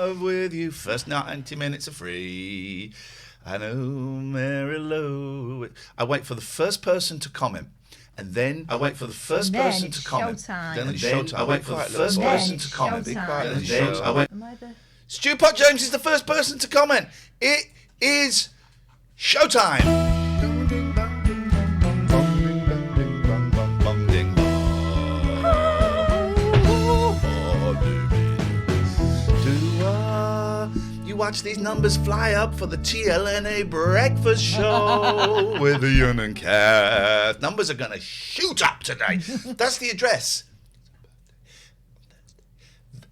love with you. First 90 minutes are free. I know, Mary Lou. I wait for the first person to comment. And then I wait for the first person to comment. Showtime. Then showtime. I wait for the first person to comment. Showtime. And then I wait. Am I the... Stu Pot James is the first person to comment. It is showtime. You watch these numbers fly up for the TLNA breakfast show with Ian and Kath. Numbers are going to shoot up today. That's the address. And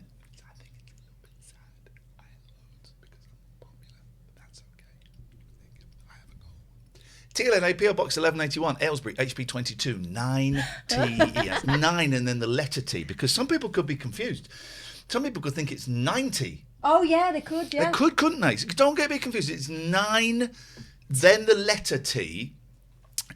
I think it's a little bit sad. I have loads because I'm popular, but that's okay. I have a goal. TLNA PO Box 1181 Aylesbury HP 22 9T. Yes, 9 and then the letter T, because some people could be confused. Some people could think it's 90. Oh, yeah, they could, yeah. They could, couldn't they? Don't get me confused. It's 9, then the letter T,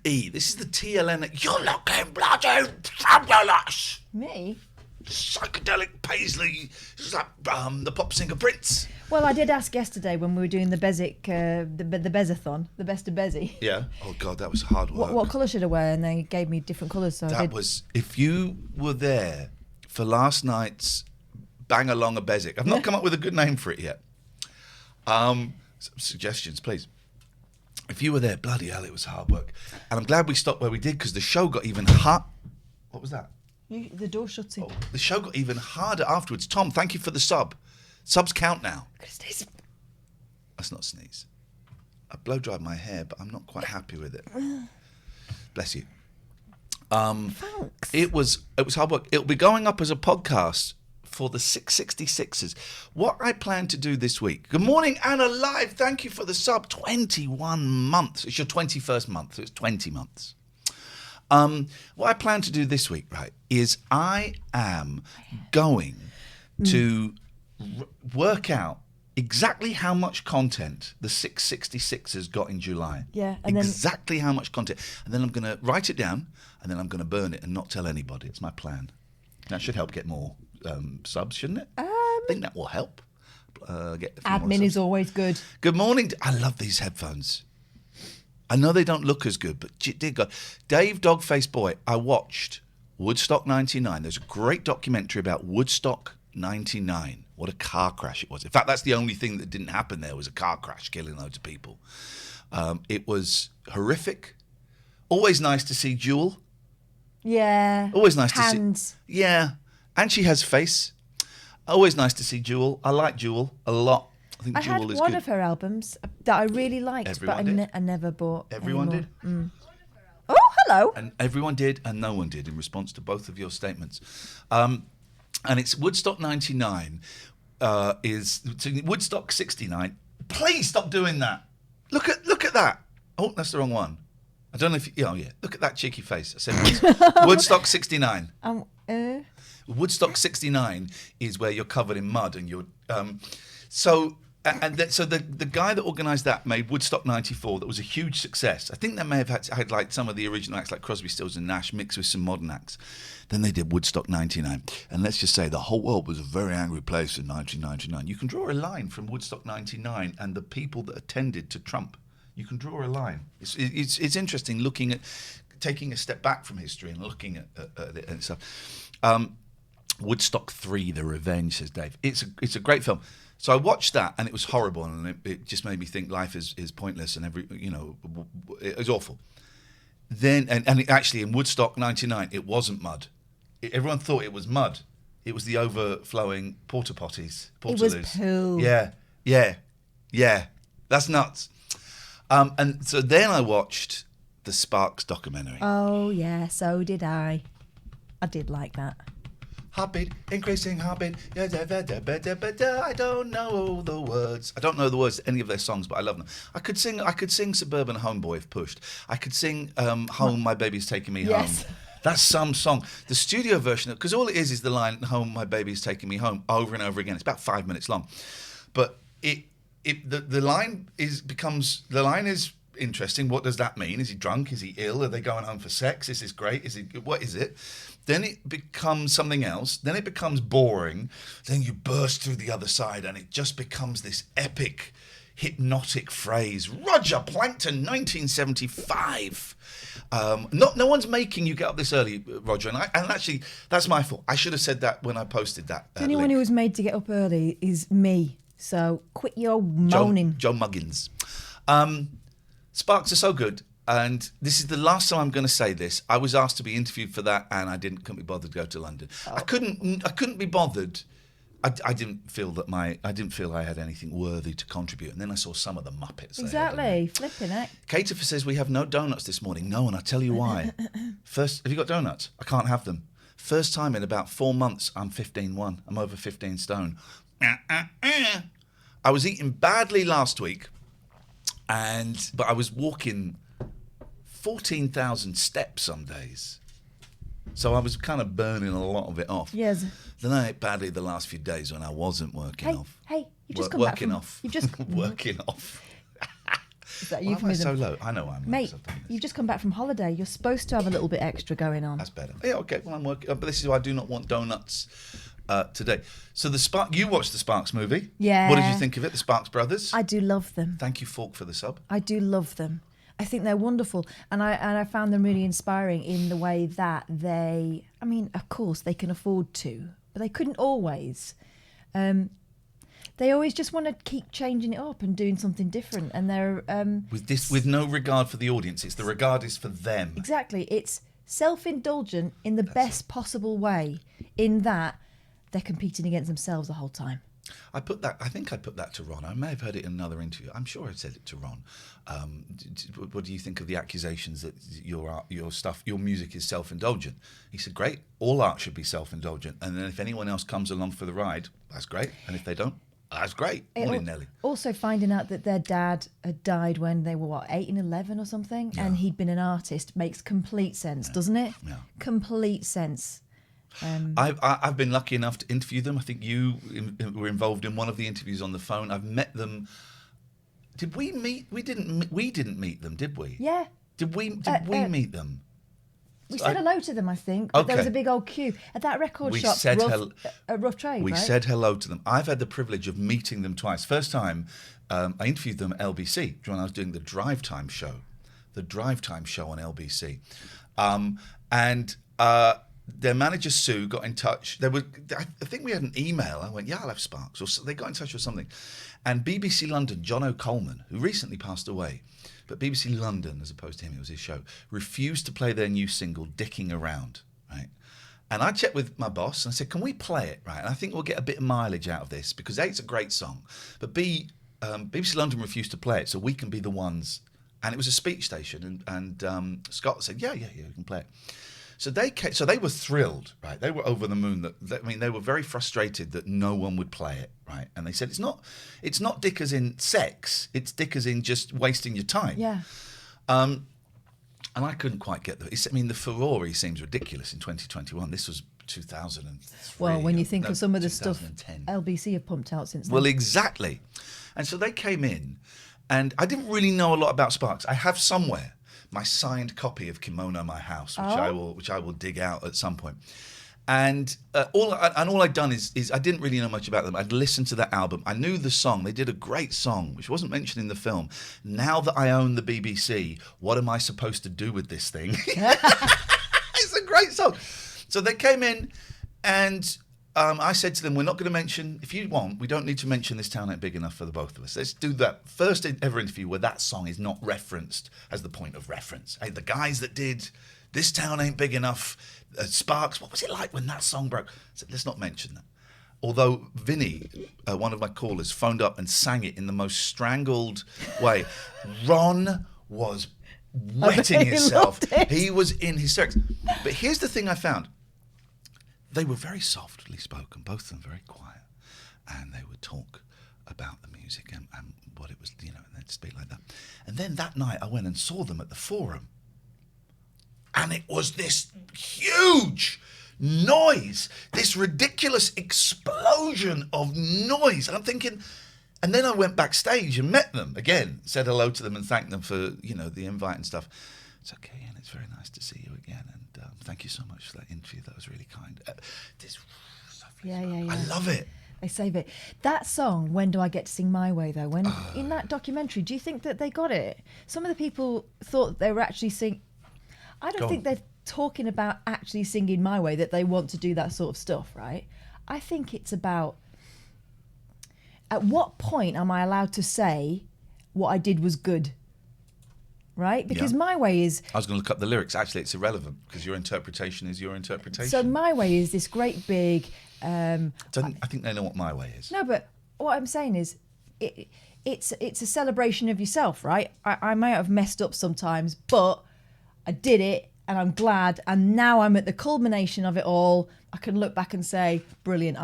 E. This is the TLNA. You're looking bloody fabulous. Me? Psychedelic paisley. It's like the pop singer Prince. Well, I did ask yesterday when we were doing the Bezic, the Bezathon, the best of Bezzy. Yeah. Oh, God, that was hard work. What colour should I wear? And they gave me different colours. So that was, if you were there for last night's Bang Along a Bezic. I've not come up with a good name for it yet. Some suggestions, please. If you were there, bloody hell, it was hard work. And I'm glad we stopped where we did, because the show got even hard. What was that? The door shutting. Oh, the show got even harder afterwards. Tom, thank you for the sub. Subs count now. That's not a sneeze. I blow dried my hair, but I'm not quite happy with it. Bless you. Thanks. It was hard work. It'll be going up as a podcast for the 666ers. What I plan to do this week. Good morning, Anna Live. Thank you for the sub. 21 months. It's your 21st month. So it's 20 months. What I plan to do this week, right, is I am going to work out exactly how much content the 666ers got in July. Yeah. And exactly how much content. And then I'm going to write it down, and then I'm going to burn it and not tell anybody. It's my plan. That should help get more subs, shouldn't it? I think that will help. Get a few more admin subs. is always good. Good morning. I love these headphones. I know they don't look as good, but dear God. Dave Dogface Boy, I watched Woodstock 99. There's a great documentary about Woodstock 99. What a car crash it was. In fact, that's the only thing that didn't happen there was a car crash killing loads of people. It was horrific. Always nice to see Jewel. Yeah. Always nice Hands. to see. Yeah. And she has face. Always nice to see Jewel. I like Jewel a lot. I think Jewel had is one good. of her albums that I really liked, Everyone but did? I never bought. Everyone anymore. did? Oh, hello. And everyone did, and no one did in response to both of your statements. And it's Woodstock 99 is Woodstock 69. Please stop doing that. Look at that. Oh, that's the wrong one. I don't know if you, oh yeah. Look at that cheeky face. I said Woodstock 69. Woodstock 69 is where you're covered in mud and you're so the guy that organised that made Woodstock 94. That was a huge success. I think they may have had like some of the original acts like Crosby, Stills and Nash mixed with some modern acts. Then they did Woodstock 99, and let's just say the whole world was a very angry place in 1999. You can draw a line from Woodstock 99 and the people that attended to Trump. You can draw a line. It's interesting looking at taking a step back from history and looking at it and stuff. Woodstock 3: The Revenge, says Dave. It's a great film. So I watched that and it was horrible, and it just made me think life is pointless and it was awful. Then and actually in Woodstock 99 it wasn't mud. Everyone thought it was mud. It was the overflowing porta potties. It was poo. Yeah. That's nuts. And so then I watched the Sparks documentary. Oh yeah, so did I. I did like that. Heartbeat, increasing heartbeat. I don't know the words. I don't know the words to any of their songs, but I love them. I could sing Suburban Homeboy if pushed. I could sing Home, My Baby's Taking Me Yes. Home. That's some song. The studio version, because all it is the line "Home, My Baby's Taking Me Home" over and over again. It's about 5 minutes long, but the line is interesting. What does that mean? Is he drunk? Is he ill? Are they going home for sex? Is this great? What is it? then it becomes something else, then it becomes boring, then you burst through the other side, and it just becomes this epic, hypnotic phrase. Roger Plankton, 1975. No one's making you get up this early, Roger, and actually that's my fault. I should have said that when I posted that. Anyone link. who was made to get up early is me. So quit your moaning. Joe Muggins. Sparks are so good, and this is the last time I'm going to say this. I was asked to be interviewed for that, and couldn't be bothered to go to London. I couldn't be bothered. I didn't feel I had anything worthy to contribute, and then I saw some of the Muppets. Exactly, flipping it. Caterfer says we have no donuts this morning. No, and I'll tell you why. First, have you got donuts? I can't have them. First time in about 4 months, I'm 15.1. I'm over 15 stone. I was eating badly last week, but I was walking 14,000 steps some days. So I was kind of burning a lot of it off. Yes. Then I ate badly the last few days when I wasn't working off. Hey, you've just come back from... You've just... Working off. Is that Why am I euphemism? so low? I know I'm Mate, you've just come back from holiday. You're supposed to have a little bit extra going on. That's better. Yeah, okay. Well, I'm working. But this is why I do not want donuts today. So you watched the Sparks movie. Yeah. What did you think of it, the Sparks Brothers? I do love them. Thank you, Falk, for the sub. I do love them. I think they're wonderful, and I found them really inspiring in the way that they. I mean, of course, they can afford to, but they couldn't always. They always just want to keep changing it up and doing something different, and they're with no regard for the audience. It's the regard is for them. Exactly. It's self-indulgent in the best possible way. In that they're competing against themselves the whole time. I think I put that to Ron. I may have heard it in another interview. I'm sure I said it to Ron. What do you think of the accusations that your music is self-indulgent? He said, great. All art should be self-indulgent. And then if anyone else comes along for the ride, that's great. And if they don't, that's great. Willy-nilly. Also finding out that their dad had died when they were, 8 and 11 or something, and he'd been an artist makes complete sense, doesn't it? Yeah. Complete sense. I've been lucky enough to interview them. I think you were involved in one of the interviews on the phone. I've met them. Did we meet? We didn't meet them, did we? Yeah. Did we meet them? We said hello to them, I think. But there was a big old queue at that record shop. Rough Trade. We right? said hello to them. I've had the privilege of meeting them twice. First time, I interviewed them at LBC when I was doing the Drive Time show on LBC, and. Their manager Sue got in touch. I think we had an email. I went, yeah, I'll have Sparks. Or so they got in touch with something. And BBC London, John O'Coleman, who recently passed away, but BBC London, as opposed to him, it was his show, refused to play their new single, Dicking Around, right? And I checked with my boss and I said, can we play it, right? And I think we'll get a bit of mileage out of this because A, it's a great song, but B, BBC London refused to play it, so we can be the ones. And it was a speech station, and Scott said, yeah, we can play it. So they were thrilled, right? They were over the moon. They were very frustrated that no one would play it, right? And they said it's not dick as in sex, it's dick as in just wasting your time. Yeah. And I couldn't quite get the furore seems ridiculous in 2021. This was 2003. Well, when you think of some of the stuff LBC have pumped out since then. Well, exactly. And so they came in, and I didn't really know a lot about Sparks. I have somewhere my signed copy of Kimono My House, which I will dig out at some point. And all I'd done is I didn't really know much about them. I'd listened to that album. I knew the song. They did a great song, which wasn't mentioned in the film. Now that I own the BBC, what am I supposed to do with this thing? It's a great song. So they came in, and I said to them, we're not going to mention, if you want, we don't need to mention This Town Ain't Big Enough for the both of us. Let's do that first ever interview where that song is not referenced as the point of reference. Hey, the guys that did This Town Ain't Big Enough, Sparks, what was it like when that song broke? I said, let's not mention that. Although Vinny, one of my callers, phoned up and sang it in the most strangled way. Ron was wetting himself. He was in hysterics. But here's the thing I found. They were very softly spoken, both of them very quiet, and they would talk about the music and what it was, and they'd speak like that. And then that night I went and saw them at the Forum, and it was this huge noise, this ridiculous explosion of noise. And I'm thinking, and then I went backstage and met them again, said hello to them and thanked them for, the invite and stuff. It's okay, and it's very nice to see you again. And thank you so much for that interview. That was really kind. This stuff is, Yeah. I love it. They save it. That song, When Do I Get to Sing My Way, though, when in that documentary, do you think that they got it? Some of the people thought they were actually singing. I don't think they're talking about actually singing My Way, that they want to do that sort of stuff, right? I think it's about, at what point am I allowed to say what I did was good? Right? Because My Way is... I was going to look up the lyrics. Actually, it's irrelevant because your interpretation is your interpretation. So My Way is this great big... I think they know what My Way is. No, but what I'm saying is it's a celebration of yourself, right? I might have messed up sometimes, but I did it and I'm glad. And now I'm at the culmination of it all. I can look back and say, brilliant,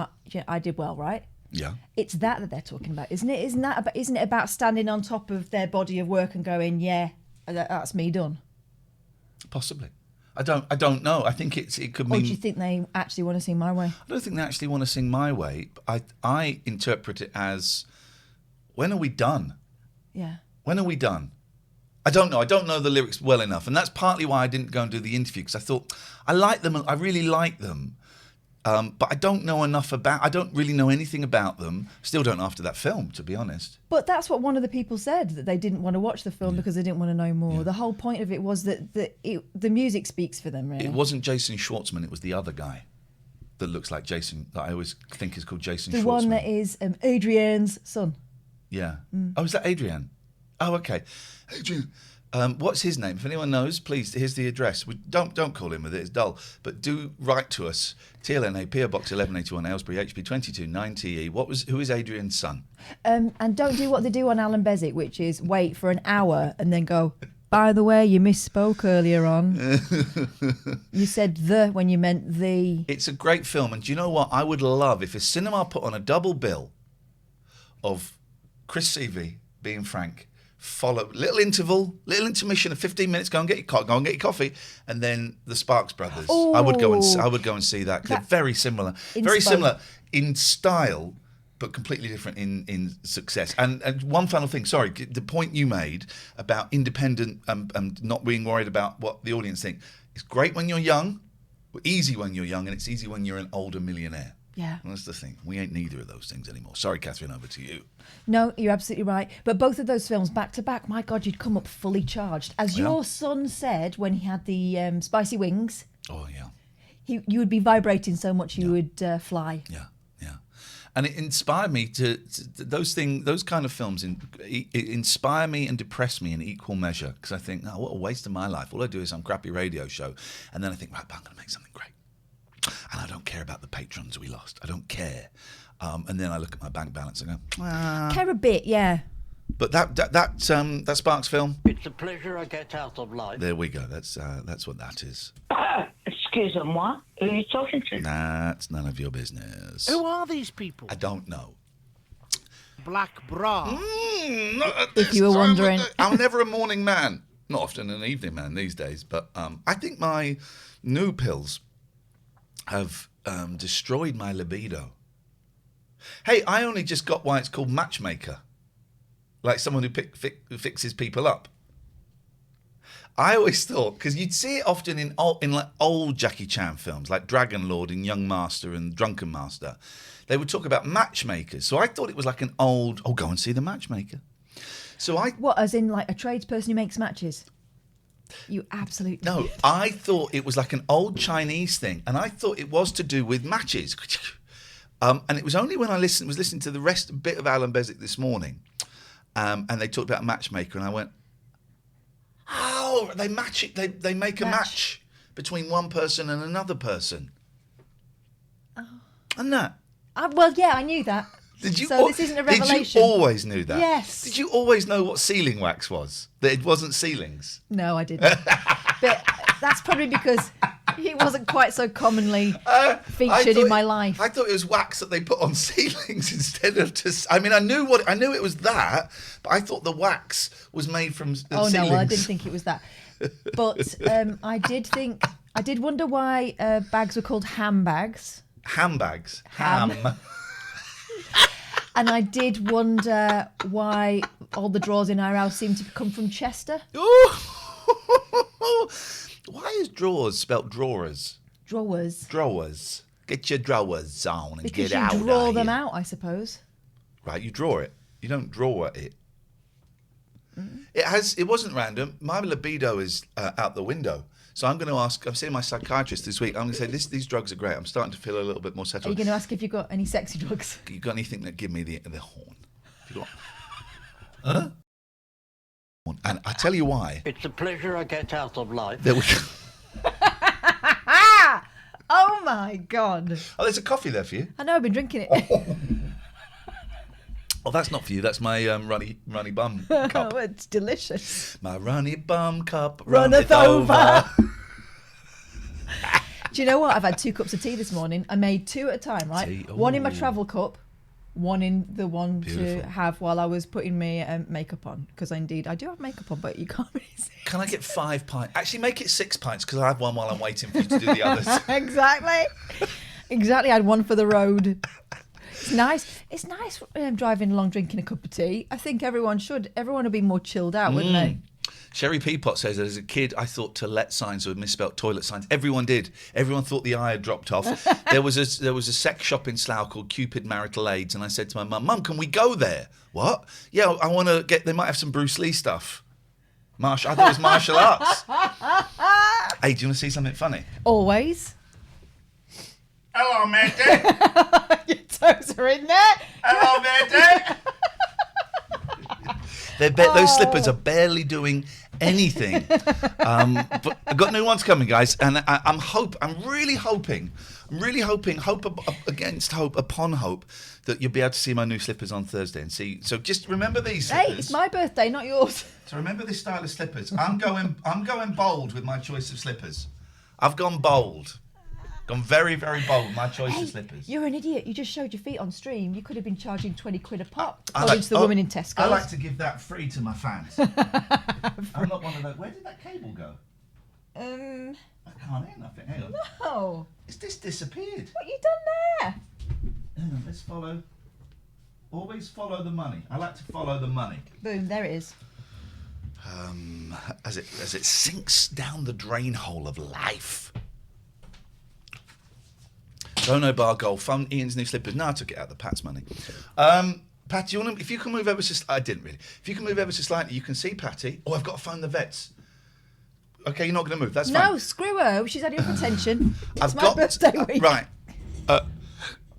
I did well, right? Yeah. It's that they're talking about, isn't it? Isn't it about standing on top of their body of work and going, yeah, that's me done? Possibly. I don't know. I think it could mean... Or do you think they actually want to sing My Way? I don't think they actually want to sing My Way. I interpret it as, when are we done? Yeah. When are we done? I don't know. I don't know the lyrics well enough. And that's partly why I didn't go and do the interview, because I thought, I like them. I really like them. But I don't know enough about... I don't really know anything about them. Still don't after that film, to be honest. But that's what one of the people said, that they didn't want to watch the film because they didn't want to know more. Yeah. The whole point of it was that the music speaks for them, really. It wasn't Jason Schwartzman. It was the other guy that looks like Jason, that I always think is called Jason Schwartzman. The one that is Adrian's son. Yeah. Oh, is that Adrian? Oh, okay. Adrian. What's his name? If anyone knows, please, here's the address. Don't call him with it, it's dull. But do write to us, TLNA, PO Box 1181, Aylesbury, HP 22 9TE. Who is Adrian's son? And don't do what they do on Alan Bezic, which is wait for an hour and then go, by the way, you misspoke earlier on. You said the when you meant the. It's a great film, and do you know what? I would love if a cinema put on a double bill of Chris Seavey being Frank, follow little intermission of 15 minutes. Go and get your coffee, and then the Sparks Brothers. Ooh, I would go and see that. They're very similar in style, but completely different in success. And one final thing, sorry, the point you made about independent and not being worried about what the audience think. It's great when you're young, easy when you're young, and it's easy when you're an older millionaire. Yeah. Well, that's the thing. We ain't neither of those things anymore. Sorry, Catherine, over to you. No, you're absolutely right. But both of those films, back to back, my God, you'd come up fully charged. As your son said when he had the spicy wings. Oh, yeah. You would be vibrating so much you would fly. Yeah, yeah. And it inspired me to those kind of films inspire me and depress me in equal measure. Because I think, what a waste of my life. All I do is some crappy radio show. And then I think, right, but I'm going to make something great. And I don't care about the patrons we lost. I don't care. And then I look at my bank balance and go, care a bit, yeah. But that Sparks film. It's a pleasure I get out of life. There we go. That's what that is. Excusez-moi. Who are you talking to? That's none of your business. Who are these people? I don't know. Black bra. If you were wondering. I'm never a morning man. Not often an evening man these days. But I think my new pills have destroyed my libido. Hey, I only just got why it's called matchmaker. Like someone who fixes people up. I always thought, because you'd see it often in like old Jackie Chan films, like Dragon Lord and Young Master and Drunken Master. They would talk about matchmakers. So I thought it was like an old, go and see the matchmaker. So What, as in like a tradesperson who makes matches? You absolutely... No, I thought it was like an old Chinese thing, and I thought it was to do with matches. And it was only when I was listening to the bit of Alan Bezic this morning, and they talked about matchmaker, and I went, oh, they match it. They make a match between one person and another person. Oh. And that. Well, yeah, I knew that. Did you? So this isn't a revelation. Did you always knew that? Yes. Did you always know what sealing wax was? That it wasn't ceilings? No, I didn't. But that's probably because it wasn't quite so commonly featured in my life. I thought it was wax that they put on ceilings instead of just... I mean, I knew it was that, but I thought the wax was made from ceilings. Oh, no, well, I didn't think it was that. But I did wonder why bags were called handbags. Handbags. Ham. And I did wonder why all the drawers in our house seem to come from Chester. Why is drawers spelt drawers? Drawers. Drawers. Get your drawers on and Because get out you draw of them here. out, I suppose. Right, you draw it. You don't draw it. It wasn't random. My libido is out the window. So I'm going to ask, I'm seeing my psychiatrist this week. I'm going to say, these drugs are great. I'm starting to feel a little bit more Are you settled. going to ask if you've got any sexy drugs? You got anything that give me the horn? Have you got... Huh? And I tell you why. It's a pleasure I get out of life. There was... Oh my God. Oh, there's a coffee there for you. I know, I've been drinking it. Oh, that's not for you. That's my runny bum cup. Oh, it's delicious. My runny bum cup Runneth runneth over. Do you know what? I've had 2 cups of tea this morning. I made 2 at a time, right? Tea, One in my ooh. travel cup, one in the one Beautiful. to have while I was putting my makeup on. Because indeed, I do have makeup on, but you can't really see it. Can I get 5 pints? Actually, make it 6 pints because I have one while I'm waiting for you to do the others. Exactly. I had one for the road. It's nice. It's nice driving along drinking a cup of tea. I think everyone should. Everyone would be more chilled out, wouldn't they? Sherry Peapot says that as a kid, I thought to let signs were misspelt toilet signs. Everyone did. Everyone thought the I had dropped off. There was a sex shop in Slough called Cupid Marital Aids, and I said to my mum, can we go there? What? Yeah, I want to get. They might have some Bruce Lee stuff. I thought it was martial arts. Hey, do you want to see something funny? Always. Hello, matey. Your toes are in there. Hello, matey. Those slippers are barely doing anything. But I've got new ones coming, guys, and I'm really hoping, hope against hope upon hope, that you'll be able to see my new slippers on Thursday and see. So just remember these slippers. Hey, it's my birthday, not yours. So remember this style of slippers. I'm going bold with my choice of slippers. I've gone bold. Gone very, very bold with my choice of slippers. You're an idiot. You just showed your feet on stream. You could have been charging 20 quid a pop, according to the woman in Tesco. I like to give that free to my fans. I'm not one of those. Where did that cable go? I can't hear nothing. Hang on. Oh, It's just disappeared. what you done there? Hang on, let's follow. Always follow the money. I like to follow the money. Boom, there it is. As it sinks down the drain hole of life. Dono bar goal. Fun Ian's new slippers. No, I took it out of the Pat's money. Pat, do you want to, if you can move ever so I didn't really. If you can move ever so slightly, you can see Patty. Oh, I've got to phone the vets. Okay, you're not going to move. That's fine. No, screw her. She's had enough attention. It's I've my got birthday week. right.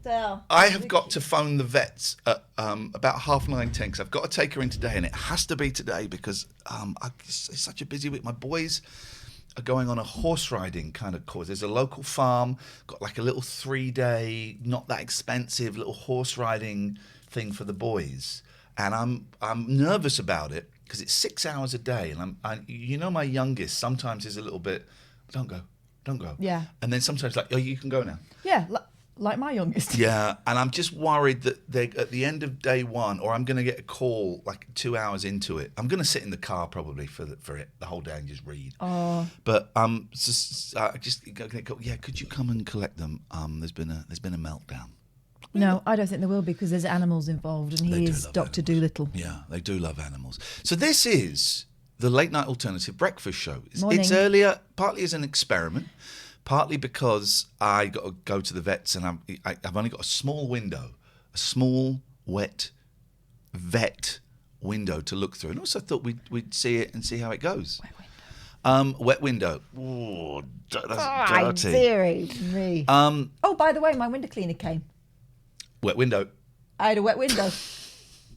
So, I have got to phone the vets at about 9:30 because I've got to take her in today, and it has to be today because it's such a busy week. My boys are going on a horse riding kind of course. There's a local farm, got like a little 3-day, not that expensive little horse riding thing for the boys, and I'm nervous about it because it's 6 hours a day, and my youngest sometimes is a little bit, don't go. Yeah. And then sometimes like, oh, you can go now. yeah, like my youngest. Yeah, and I'm just worried that they at the end of day one, or I'm going to get a call like 2 hours into it. I'm going to sit in the car probably for it the whole day and just read. Oh. But just going to go. Yeah, could you come and collect them? There's been a meltdown. No, I don't think there will be because there's animals involved and They he do is love Dr. animals. Dolittle. Yeah, they do love animals. So this is the late night alternative breakfast show. Morning. It's earlier, partly as an experiment. Partly because I got to go to the vets and I've only got a small window, a small, wet vet window to look through. And also thought we'd see it and see how it goes. Wet window. Ooh, that's dirty. Dearie me. Oh, by the way, my window cleaner came. Wet window. I had a wet window.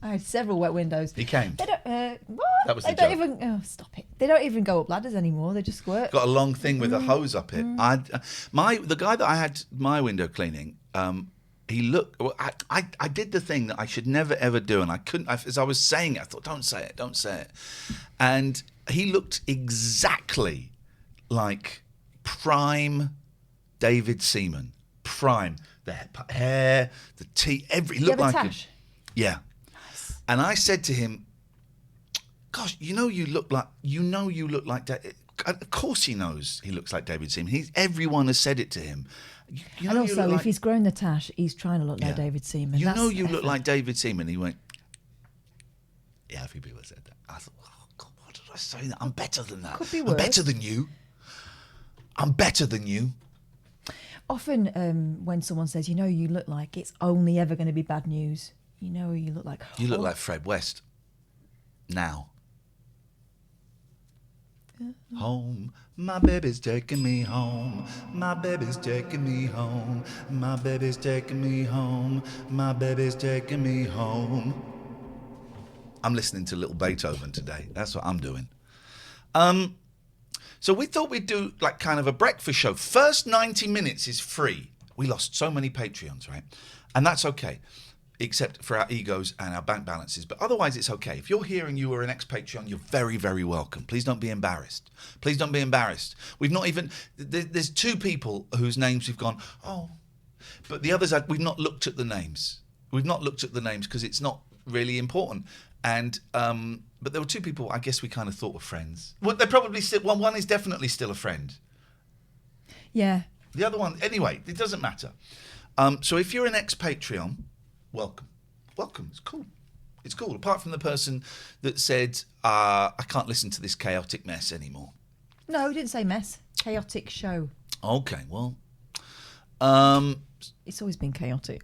I had several wet windows. He came. They don't. What? That was they the don't joke. even. Oh, stop it! They don't even go up ladders anymore. They just squirt. Got a long thing with a hose up it. The guy that I had my window cleaning, he looked. Well, I did the thing that I should never ever do, and I couldn't. As I was saying it, I thought, don't say it, and he looked exactly like prime David Seaman. Prime, the hair, the teeth, he You looked have a like tash? Yeah. And I said to him, gosh, you look like of course he knows he looks like David Seaman. Everyone has said it to him. You know And you also, look if he's grown the tash, he's trying to look like Yeah. David Seaman. you That's look effort. like David Seaman. He went, yeah, a few people said that. I thought, oh, God, did I say that? I'm better than that. Could be I'm worse. better than you. I'm better than you. Often when someone says, you know, you look like, it's only ever going to be bad news. You know, you look like. You look like Fred West. Now. Home, my baby's taking me home. My baby's taking me home. My baby's taking me home. My baby's taking me home. I'm listening to Little Beethoven today. That's what I'm doing. So we thought we'd do like kind of a breakfast show. First 90 minutes is free. We lost so many Patreons, right? And that's okay, except for our egos and our bank balances. But otherwise, it's okay. If you're here and you are an ex-Patreon, you're very, very welcome. Please don't be embarrassed. Please don't be embarrassed. We've not even... There's 2 people whose names we've gone, oh. But the others, we've not looked at the names. We've not looked at the names because it's not really important. And... but there were 2 people I guess we kind of thought were friends. Well, they're probably still... Well, one is definitely still a friend. Yeah. The other one... Anyway, it doesn't matter. So if you're an ex-Patreon... Welcome. It's cool. It's cool. Apart from the person that said, I can't listen to this chaotic mess anymore. No, we didn't say mess. Chaotic show. Okay, well. It's always been chaotic.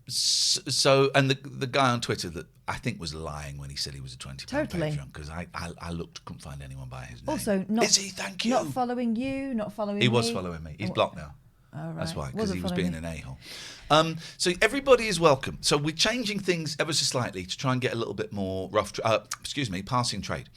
So, and the guy on Twitter that I think was lying when he said he was a £20 Totally. Patreon, because I looked, couldn't find anyone by his name. Also, not, Is he? Thank you. Not following you, not following me. He was following me. He's blocked now. Oh, right. That's why, because Wasn't he was following being me. an a-hole. So everybody is welcome. So we're changing things ever so slightly to try and get a little bit more passing trade.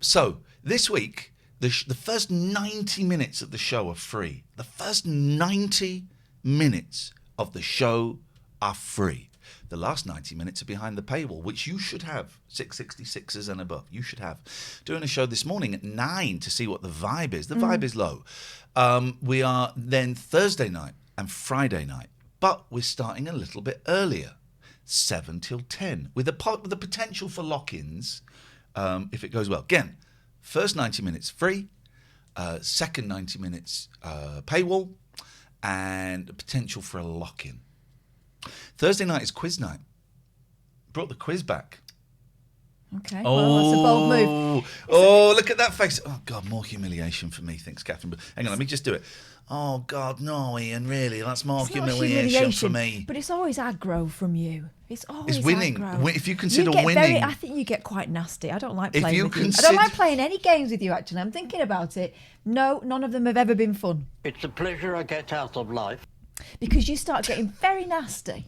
So this week, the first 90 minutes of the show are free. The first 90 minutes of the show are free. The last 90 minutes are behind the paywall, which you should have, 666s and above. You should have. Doing a show this morning at 9 to see what the vibe is. The vibe is low. We are then Thursday night and Friday night, but we're starting a little bit earlier, 7 till 10, with the potential for lock-ins if it goes well. Again, first 90 minutes free, second 90 minutes paywall, and the potential for a lock-in. Thursday night is quiz night. Brought the quiz back. Okay, well, that's a bold move. Oh, look at that face. Oh, God, more humiliation for me, thinks Catherine. But hang on, let me just do it. Oh, God, no, Ian, really, that's more It's not humiliation for me. But it's always aggro from you. It's always winning. aggro. If you consider get winning... I think you get quite nasty. I don't like If playing you with you. I consider- don't like playing any games with you, actually. I'm thinking about it. No, none of them have ever been fun. It's a pleasure I get out of life. Because you start getting very nasty.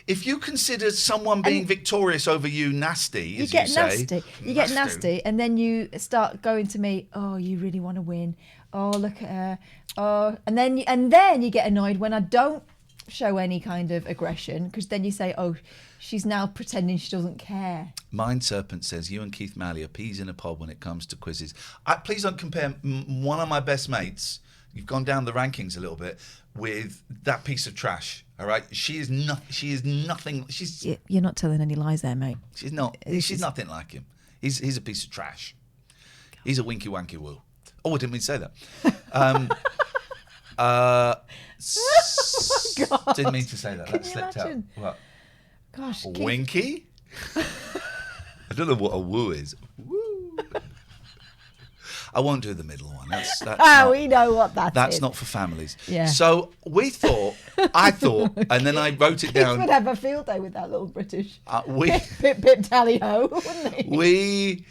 If you consider someone being victorious over you nasty, You as get you say... nasty. You get nasty, and then you start going to me, oh, you really want to win. Oh, look at her. Oh, and then you get annoyed when I don't show any kind of aggression, because then you say, oh, she's now pretending she doesn't care. Mind Serpent says, you and Keith Malley are peas in a pod when it comes to quizzes. Please don't compare one of my best mates, you've gone down the rankings a little bit, with that piece of trash, all right? She is nothing. You're not telling any lies there, mate. She's not. She's nothing like him. He's a piece of trash. He's a winky wanky woo. Oh, I didn't mean to say that. God. Didn't mean to say that. Can That you slipped imagine? out. What? Gosh, Keith, Winky? I don't know what a woo is. Woo. I won't do the middle one. That's we know what that is. That's not for families. Yeah. So I thought, and then I wrote it Keith down. would have a field day with that little British Pip pip tally ho, wouldn't he?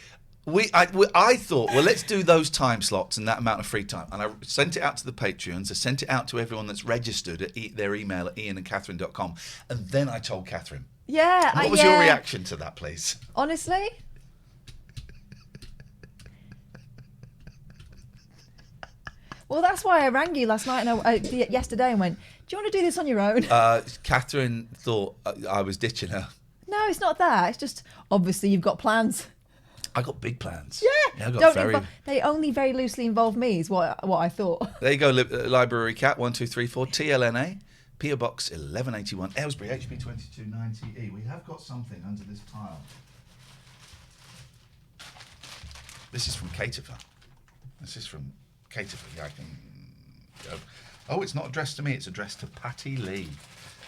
I thought, well, let's do those time slots and that amount of free time. And I sent it out to the Patreons. I sent it out to everyone that's registered at their email at ianandcatherine.com. And then I told Catherine. Yeah. What was your reaction to that, please? Honestly? Well, that's why I rang you last night and yesterday and went, do you want to do this on your own? Catherine thought I was ditching her. No, it's not that. It's just, obviously, you've got plans. I got big plans. Yeah. I got they only very loosely involve me, is what I thought. There you go, Library Cat 1234 TLNA, PO Box 1181, Aylesbury, HP 2290E. We have got something under this pile. This is from Caterfer. Yeah, I can go. Oh, it's not addressed to me. It's addressed to Patty Lee.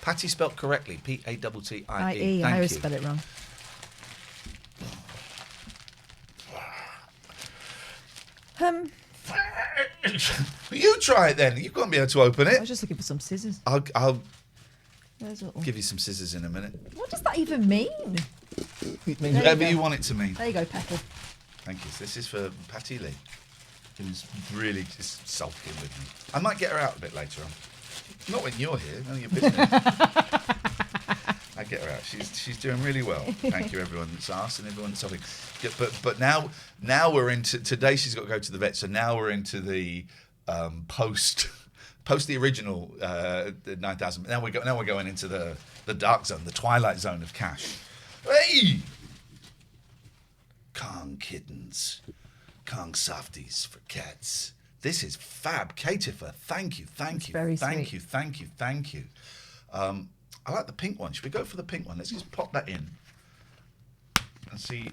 Patty spelt correctly. Pattie. I.E. I always spell it wrong. You try it then. You've got to be able to open I it. was just looking for some scissors. I'll There's a little... give you some scissors in a minute. What does that even mean? It means There you whatever go. you want it to mean. There you go, Petal. Thank you. This is for Patty Lee, who's really just sulking with me. I might get her out a bit later on. Not when you're here. None of your business. I get her out. She's doing really well. Thank you, everyone that's asked and everyone that's helping. Yeah, but now we're into today. She's got to go to the vet, so now we're into the post the original 9,000. Now we're going into the dark zone, the twilight zone of cash. Hey, Kong kittens, Kong softies for cats. This is fab, Katifer. Thank you. Very Thank sweet. you. I like the pink one. Should we go for the pink one? Let's just pop that in and see.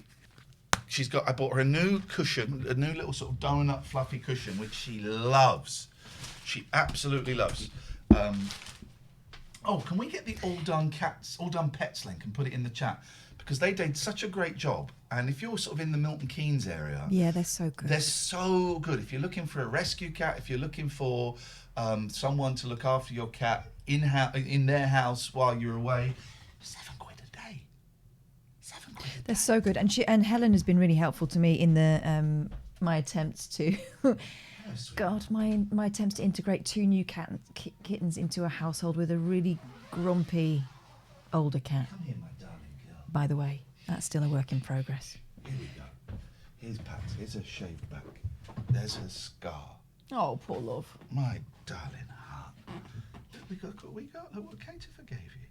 I bought her a new cushion, a new little sort of donut fluffy cushion, which she loves. She absolutely loves. Can we get the All Done Pets link and put it in the chat? Because they did such a great job. And if you're sort of in the Milton Keynes area... Yeah, they're so good. They're so good. If you're looking for a rescue cat, if you're looking for someone to look after your cat in their house while you're away, £7 a day. £7 a day. They're so good. And Helen has been really helpful to me in the my attempts to... God, my attempts to integrate 2 new kittens into a household with a really grumpy older cat. Come here, my darling girl. By the way, that's still a work in progress. Here we go. Here's Pat. Here's her shaved back. There's her scar. Oh, poor love. My darling heart. Look, we got look what Katie forgave you.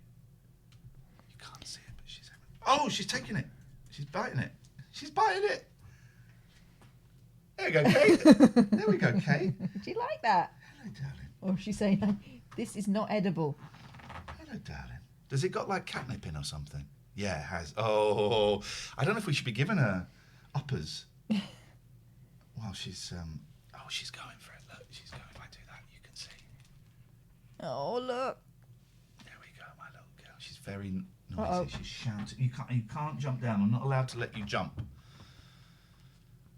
You can't see it, but she's having... Oh, she's taking it. She's biting it. She's biting it. There you go, Kate. There we go, Kate. Do you like that? Hello, darling. Or she's saying, this is not edible. Hello, darling. Does it got like catnip in or something? Yeah, it has. Oh, I don't know if we should be giving her uppers. Well, she's she's going for it. Look, she's going. If I do that, you can see. Oh, look. There we go, my little girl. She's very noisy. Uh-oh. She's shouting. You can't jump down. I'm not allowed to let you jump.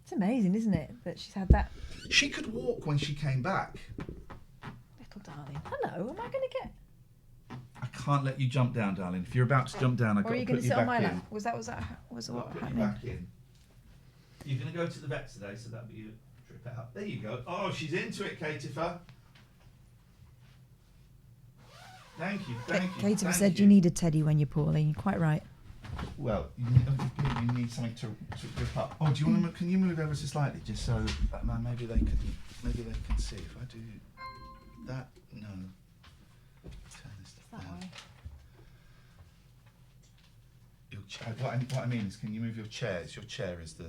It's amazing, isn't it, that she's had that She could walk when she came back. little darling. Hello, am I going to get... I can't let you jump down, darling. If you're about to jump down, I've Or got are you to going put to you sit on back my in. lap? Was what I'll put you happening? back in. You're going to go to the vet today, so that'll be your trip out. There you go. Oh, she's into it, Katifer. Thank you. Kate said you need a teddy when you're poorly. You're quite right. Well, you need something to grip up. Oh, do you want to? Can you move ever so slightly, just so maybe they can see if I do that? No. Turn this stuff down. Your chair. What I mean is, can you move your chair? Your chair is the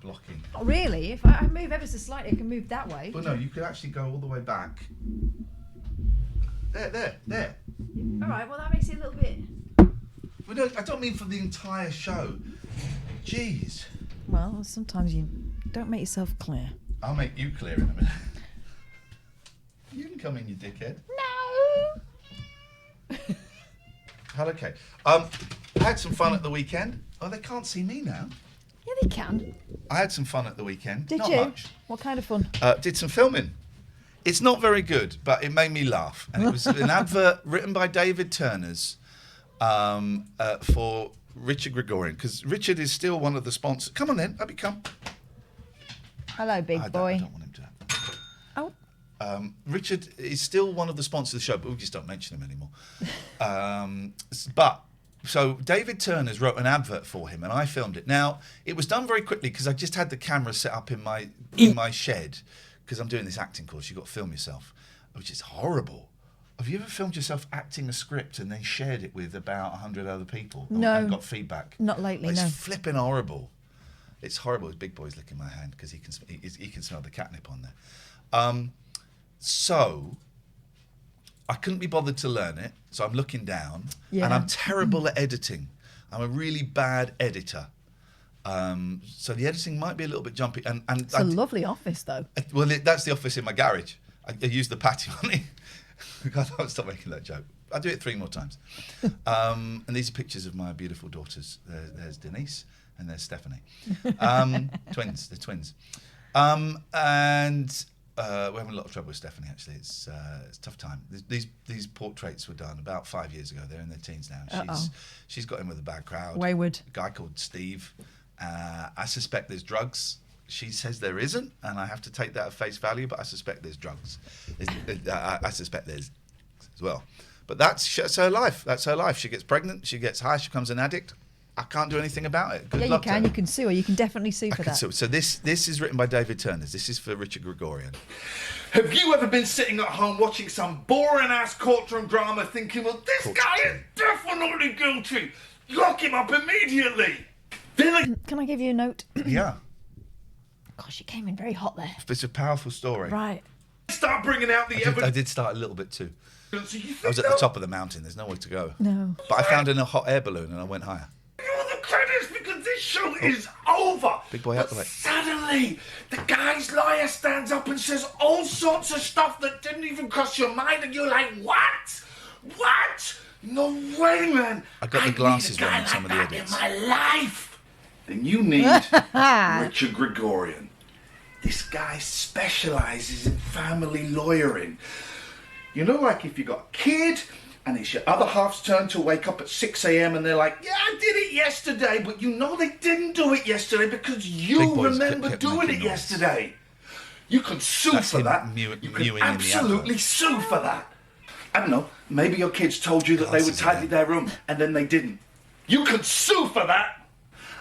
blocking. Oh, really? If I move ever so slightly, I can move that way. Well, no, you could actually go all the way back. There. All right, well, that makes it a little bit... Well, no, I don't mean for the entire show. Jeez. Well, sometimes you don't make yourself clear. I'll make you clear in a minute. You can come in, you dickhead. No! Hello, Kate. I had some fun at the weekend. Oh, they can't see me now. Yeah, they can. I had some fun at the weekend. Did Not you? much. What kind of fun? Did some filming. It's not very good, but it made me laugh. And it was an advert written by David Turners for Richard Gregory, because Richard is still one of the sponsors. Come on then, Abby, come. Hello, big boy. I don't want him to have that. Oh. Richard is still one of the sponsors of the show, but we just don't mention him anymore. So David Turners wrote an advert for him, and I filmed it. Now, it was done very quickly because I just had the camera set up in my shed, because I'm doing this acting course. You've got to film yourself, which is horrible. Have you ever filmed yourself acting a script and then shared it with about 100 other people? No. And got feedback? Not lately, It's no. flipping horrible. It's horrible. His big boy's licking my hand because he can smell the catnip on there. So I couldn't be bothered to learn it, so I'm looking down, Yeah. and I'm terrible at editing. I'm a really bad editor. So the editing might be a little bit jumpy. And It's a lovely office, though. well, that's the office in my garage. I use the patio on it. I thought I'd stop making that joke. I'll do it 3 more times. And these are pictures of my beautiful daughters. There's Denise and there's Stephanie. Twins. They're twins. And we're having a lot of trouble with Stephanie, actually. It's a tough time. These portraits were done about 5 years ago. They're in their teens now. She's got in with a bad crowd. Wayward. A guy called Steve. I suspect there's drugs. She says there isn't, and I have to take that at face value, but I suspect there's drugs. I suspect there's as well. But that's her life. That's her life. She gets pregnant, she gets high, she becomes an addict. I can't do anything about it. Good Yeah, you luck to can. her. You can sue her. You can definitely sue for that. So this is written by David Turners. This is for Richard Gregorian. Have you ever been sitting at home watching some boring-ass courtroom drama thinking, well, this guy is definitely guilty. Lock him up immediately. Can I give you a note? Yeah. Gosh, you came in very hot there. It's a powerful story. Right. Start bringing out the I evidence. did start a little bit too. You I think was at the top of the mountain. There's nowhere to go. No. But I found in a hot air balloon and I went higher. all the credits because this show is over. Big boy out But the way. suddenly, the guy's lawyer stands up and says all sorts of stuff that didn't even cross your mind, and you're like, what? What? No way, man. I got the need glasses a guy wrong in some of the like that edits. in my life. Then you need Richard Gregorian. This guy specializes in family lawyering. You know, like if you got a kid and it's your other half's turn to wake up at 6 a.m. and they're like, yeah, I did it yesterday, but you know they didn't do it yesterday because you Big boys remember kept doing making it noise. yesterday. You can sue That's for him that. mewing You in can the absolutely advert. sue for that. I don't know, maybe your kids told you that they would Glasses tidy again. their room and then they didn't. You can sue for that.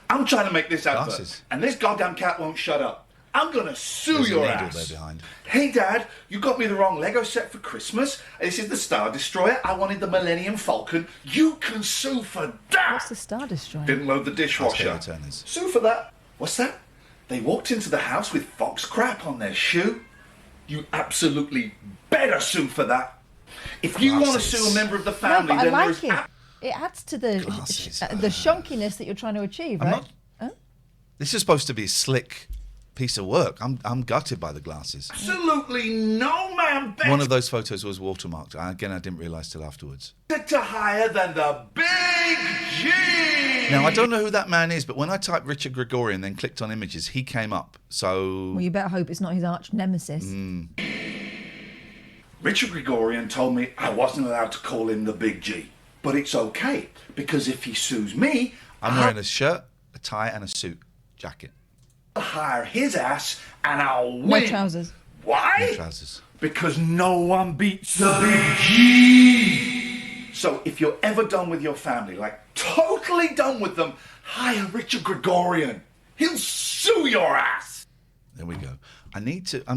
I'm trying to make this advert, Glasses. and this goddamn cat won't shut up. I'm gonna sue There's a your needle ass. there behind. Hey Dad, you got me the wrong Lego set for Christmas. This is the Star Destroyer. I wanted the Millennium Falcon. You can sue for that. What's the Star Destroyer? Didn't load the dishwasher. That's Taylor Turner's. Sue for that. What's that? They walked into the house with fox crap on their shoe. You absolutely better sue for that. If you want to Glasses. sue a member of the No, family, but I then there like is it. It adds to the Glasses. the shonkiness that you're trying to achieve, I'm right? not- This is supposed to be a slick piece of work. I'm gutted by the glasses. absolutely no man One of those photos was watermarked. I didn't realise till afterwards. better to hire than the Big G. Now, I don't know who that man is, but when I typed Richard Gregorian then clicked on images, he came up. So, Well, you better hope it's not his arch nemesis. Richard Gregorian told me I wasn't allowed to call him the Big G. But it's okay, because if he sues me, I'm wearing a shirt, a tie, and a suit jacket. I'll hire his ass and I'll win. No trousers. Why? No trousers. Because no one beats the Big G. So if you're ever done with your family, like totally done with them, hire Richard Gregorian. He'll sue your ass. There we go. I'm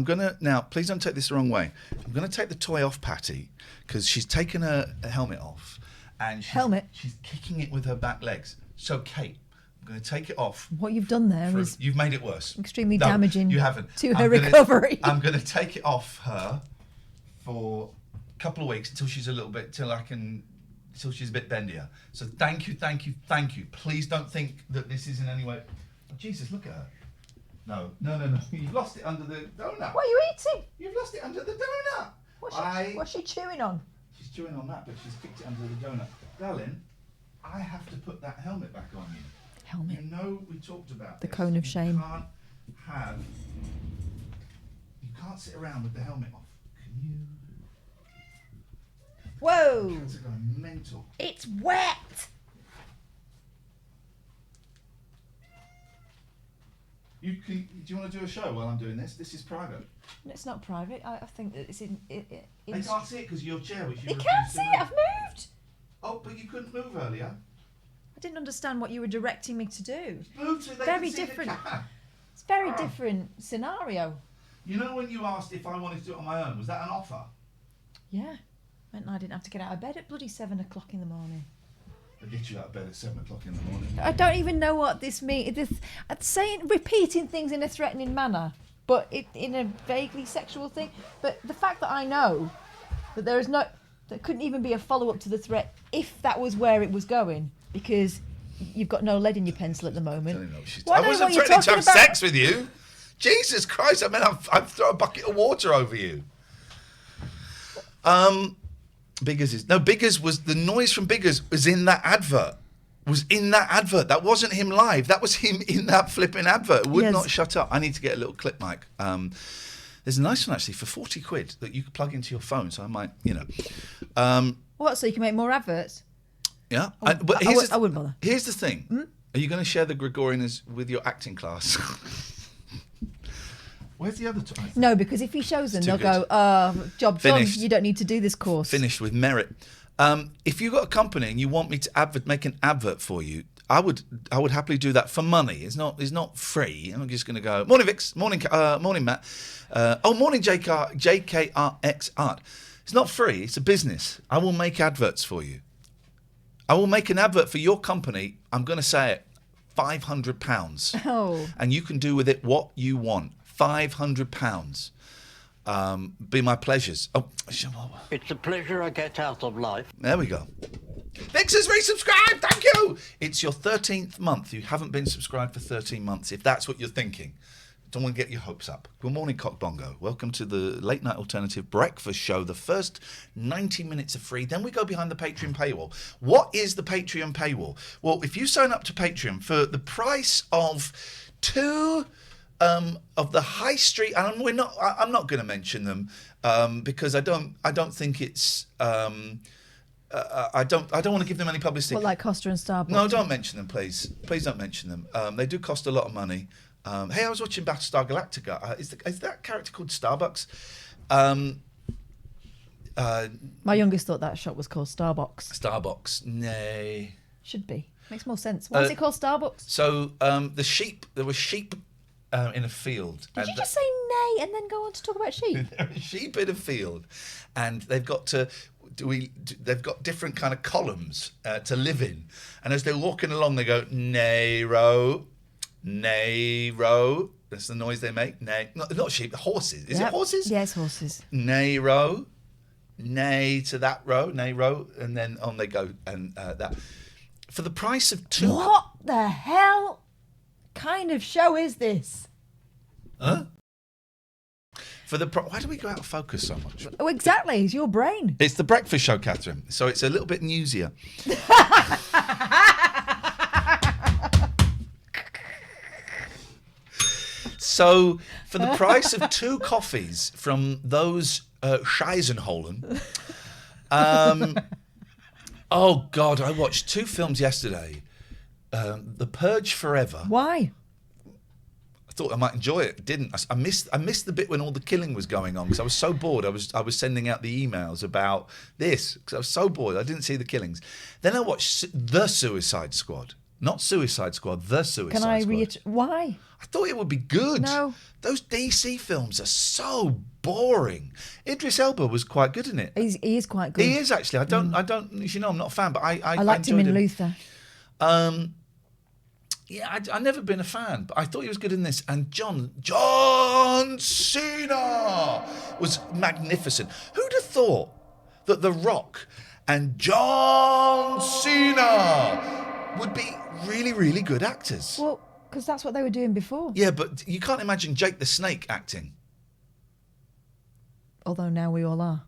going to, now, please don't take this the wrong way. I'm going to take the toy off Patty because she's taken her helmet off and she's kicking it with her back legs. So, Kate, I'm going to take it off. What you've done there is You've made it worse. extremely No, damaging you haven't. to her I'm gonna- recovery. I'm going to take it off her for a couple of weeks until she's a little bit, until she's a bit bendier. So thank you. Please don't think that this is in any way. Oh, Jesus, look at her. No. You've lost it under the donut. What are you eating? You've lost it under the donut. What's she chewing on? She's chewing on that, but she's kicked it under the donut. Darling, I have to put that helmet back on you. Helmet. You know we talked about The this. cone of shame. You can't sit around with the helmet off. Can you? Whoa! Cats are going mental. It's wet! Do you want to do a show while I'm doing this? This is private. It's not private. I think that it's in. They can't see it because of your chair, which you They refuse can't to see move. it. I've moved. Oh, but you couldn't move earlier. I didn't understand what you were directing me to do. Move so they Very can see different. the cat. It's a very different scenario. You know when you asked if I wanted to do it on my own, was that an offer? Yeah. Meant I didn't have to get out of bed at bloody 7 o'clock in the morning. I'll get you out of bed at 7 o'clock in the morning. I don't even know what this means. Repeating things in a threatening manner, but in a vaguely sexual thing. But the fact that I know that there couldn't even be a follow-up to the threat if that was where it was going, because you've got no lead in your pencil at the moment. Well, I know wasn't what you're threatening to have talking about. sex with you. Jesus Christ, I mean, I'd throw a bucket of water over you. Biggers was the noise from Biggers was in that advert. That wasn't him live. That was him in that flipping advert. It would not shut up. I need to get a little clip mic. There's a nice one actually for 40 quid that you can plug into your phone. So I might, What? So you can make more adverts? Yeah. I wouldn't bother. Here's the thing. Are you going to share the Gregorian with your acting class? Where's the other time? No, because if he shows them, they'll go, job Finished. done. You don't need to do this course. Finished with merit. If you've got a company and you want me to make an advert for you, I would happily do that for money. It's not free. I'm just going to go, morning Vix, morning Matt, morning JKRX Art. It's not free. It's a business. I will make adverts for you. I will make an advert for your company. I'm going to say it, £500. Oh. And you can do with it what you want. £500. Be my pleasures. Oh, It's a pleasure I get out of life. there we go. Vix has resubscribed. Thank you. It's your 13th month. You haven't been subscribed for 13 months. If that's what you're thinking, don't want to get your hopes up. Good morning, Cock Bongo. Welcome to the Late Night Alternative Breakfast Show. The first 90 minutes are free. Then we go behind the Patreon paywall. What is the Patreon paywall? Well, if you sign up to Patreon for the price of two of the high street, and I'm not going to mention them because I don't think it's. I don't want to give them any publicity. What, like Costa and Starbucks? No, don't mention them, please. Please don't mention them. They do cost a lot of money. Hey, I was watching Battlestar Galactica. Is that character called Starbucks? My youngest thought that shop was called Starbucks. Starbucks. Nay. Should be. Makes more sense. Why is it called Starbucks? So there were sheep in a field. Did you just say nay and then go on to talk about sheep? There are sheep in a field, and they've got they've got different kind of columns to live in, and as they're walking along, they go nay row. That's the noise they make. Nay, not sheep, horses. Is it horses? Yes, horses. Nay row, nay to that row, nay row, and then on they go, and that for the price of two. What the hell kind of show is this? Huh? Why do we go out of focus so much? Oh, exactly. It's your brain. It's the breakfast show, Catherine. So it's a little bit newsier. So for the price of two coffees from those Scheisenholen, oh God, I watched two films yesterday. The Purge Forever. Why? I thought I might enjoy it. Didn't. I missed the bit when all the killing was going on because I was so bored. I was sending out the emails about this because I was so bored. I didn't see the killings. Then I watched The Suicide Squad. Not Suicide Squad, The Suicide Squad. Can I reiterate? Why? I thought it would be good. No. Those DC films are so boring. Idris Elba was quite good in it. He is quite good. He is actually. I don't. I'm not a fan, but I liked him in Luther. Yeah, I've never been a fan, but I thought he was good in this. And John Cena was magnificent. Who'd have thought that The Rock and John Cena would be really, really good actors? Well, because that's what they were doing before. Yeah, but you can't imagine Jake the Snake acting. Although now we all are.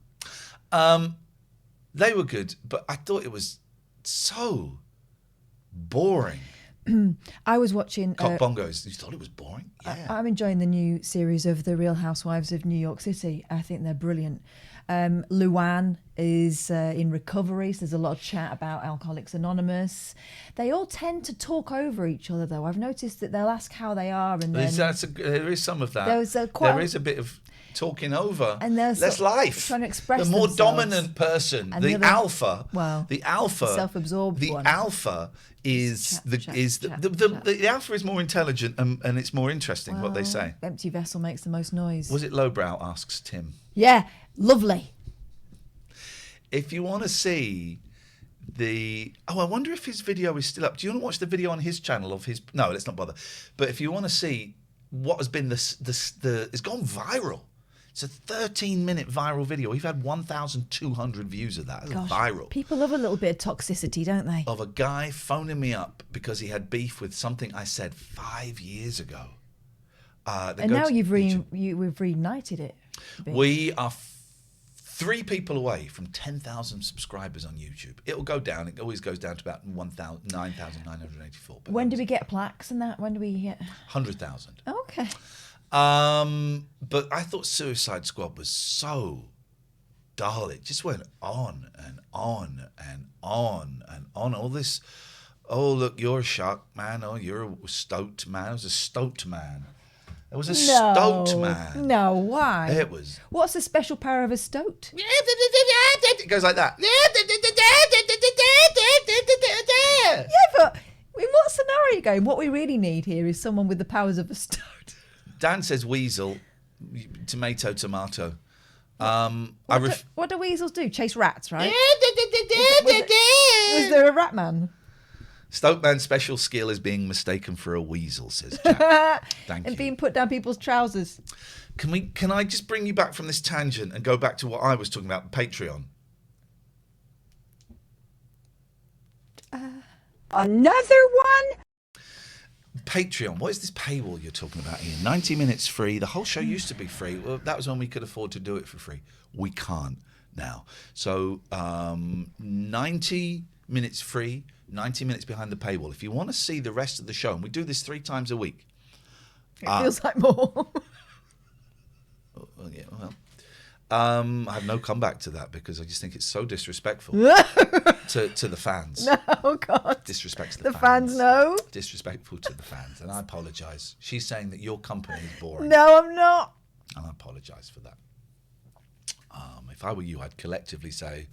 They were good, but I thought it was so boring. I was watching... Cock Bongos. You thought it was boring? Yeah. I'm enjoying the new series of The Real Housewives of New York City. I think they're brilliant. Luann is in recovery, so there's a lot of chat about Alcoholics Anonymous. They all tend to talk over each other, though. I've noticed that they'll ask how they are, and then... There is some of that. There is a bit of talking over. And that's life. Trying to express the more themselves. Dominant person, And the other, alpha. Well, the alpha, self-absorbed the one. alpha is the alpha is more intelligent and it's more interesting what they say. Empty vessel makes the most noise. Was it lowbrow? Asks Tim. Yeah, lovely. If you want to see I wonder if his video is still up. Do you want to watch the video on his channel of his? No, let's not bother. But if you want to see what has been it's gone viral. It's a 13-minute viral video. We've had 1,200 views of that. That's viral. People love a little bit of toxicity, don't they? Of a guy phoning me up because he had beef with something I said 5 years ago. And now we've reunited it. We are 3 people away from 10,000 subscribers on YouTube. It'll go down. It always goes down to about 9,984. When do we get plaques and that? When do we get... 100,000. Okay. But I thought Suicide Squad was so dull. It just went on and on and on and on. All this, oh, look, you're a shocked man. Oh, you're a stoked man. It was a stoked man. It was a stoked man. No, why? It was. What's the special power of a stoked? It goes like that. Yeah, but in what scenario are you going? What we really need here is someone with the powers of a stoked. Dan says weasel, tomato, tomato. What do weasels do? Chase rats, right? Was there a rat man? Stokeman's special skill is being mistaken for a weasel, says Jack. Thank you. And being put down people's trousers. Can I just bring you back from this tangent and go back to what I was talking about, Patreon? Another one? Patreon. What is this paywall you're talking about, Ian? 90 minutes free. The whole show used to be free. Well, that was when we could afford to do it for free. We can't now. So 90 minutes free, 90 minutes behind the paywall. If you want to see the rest of the show, and we do this 3 times a week. It feels like more. Yeah, well, I have no comeback to that because I just think it's so disrespectful to the fans. Oh, God. Disrespect to the fans know. Disrespectful to the fans, and I apologise. She's saying that your company is boring. No, I'm not. And I apologise for that. If I were you, I'd collectively say...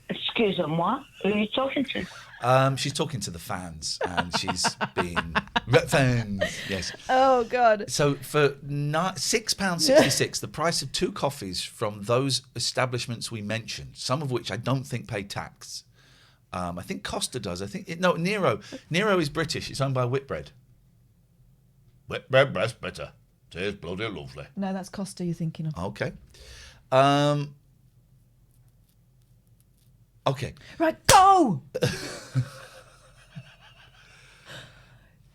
Excuse-moi, who are you talking to? She's talking to the fans, and she's being... fans, yes. Oh, God. So for £6.66, the price of 2 coffees from those establishments we mentioned, some of which I don't think pay tax. I think Costa does. Nero. Nero is British. It's owned by Whitbread. Whitbread breast butter. Tastes bloody lovely. No, that's Costa you're thinking of. Okay. Okay. Right, go!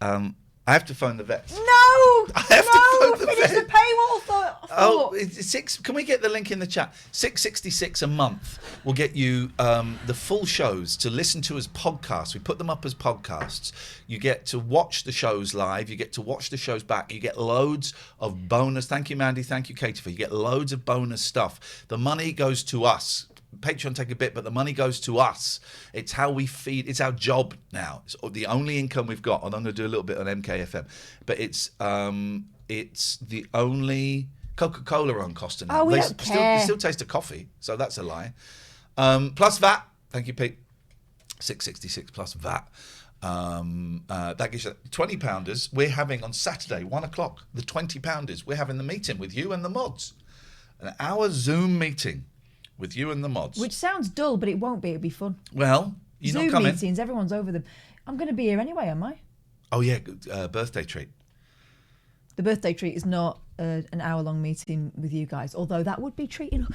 I have to phone the vets. No! I have to phone the finish vet. the paywall thought. Oh, it's 6. Can we get the link in the chat? $6.66 a month will get you the full shows to listen to as podcasts. We put them up as podcasts. You get to watch the shows live. You get to watch the shows back. You get loads of bonus. Thank you, Mandy. Thank you, Katie. You get loads of bonus stuff. The money goes to us. Patreon take a bit, but the money goes to us. It's how we feed. It's our job now. It's the only income we've got. And I'm going to do a little bit on MKFM, but it's the only Coca-Cola on Costa now. Oh, we don't care. Still taste of coffee, so that's a lie. Plus VAT. Thank you, Pete. $6.66 plus VAT. That gives you 20 pounders. We're having on Saturday, 1 o'clock. The 20 pounders. We're having the meeting with you and the mods. An hour Zoom meeting. With you and the mods. Which sounds dull, but it won't be. It'll be fun. Well, you're Zoom not coming. meetings, everyone's over them. I'm going to be here anyway, am I? Oh, yeah, birthday treat. The birthday treat is not an hour-long meeting with you guys, although that would be treat enough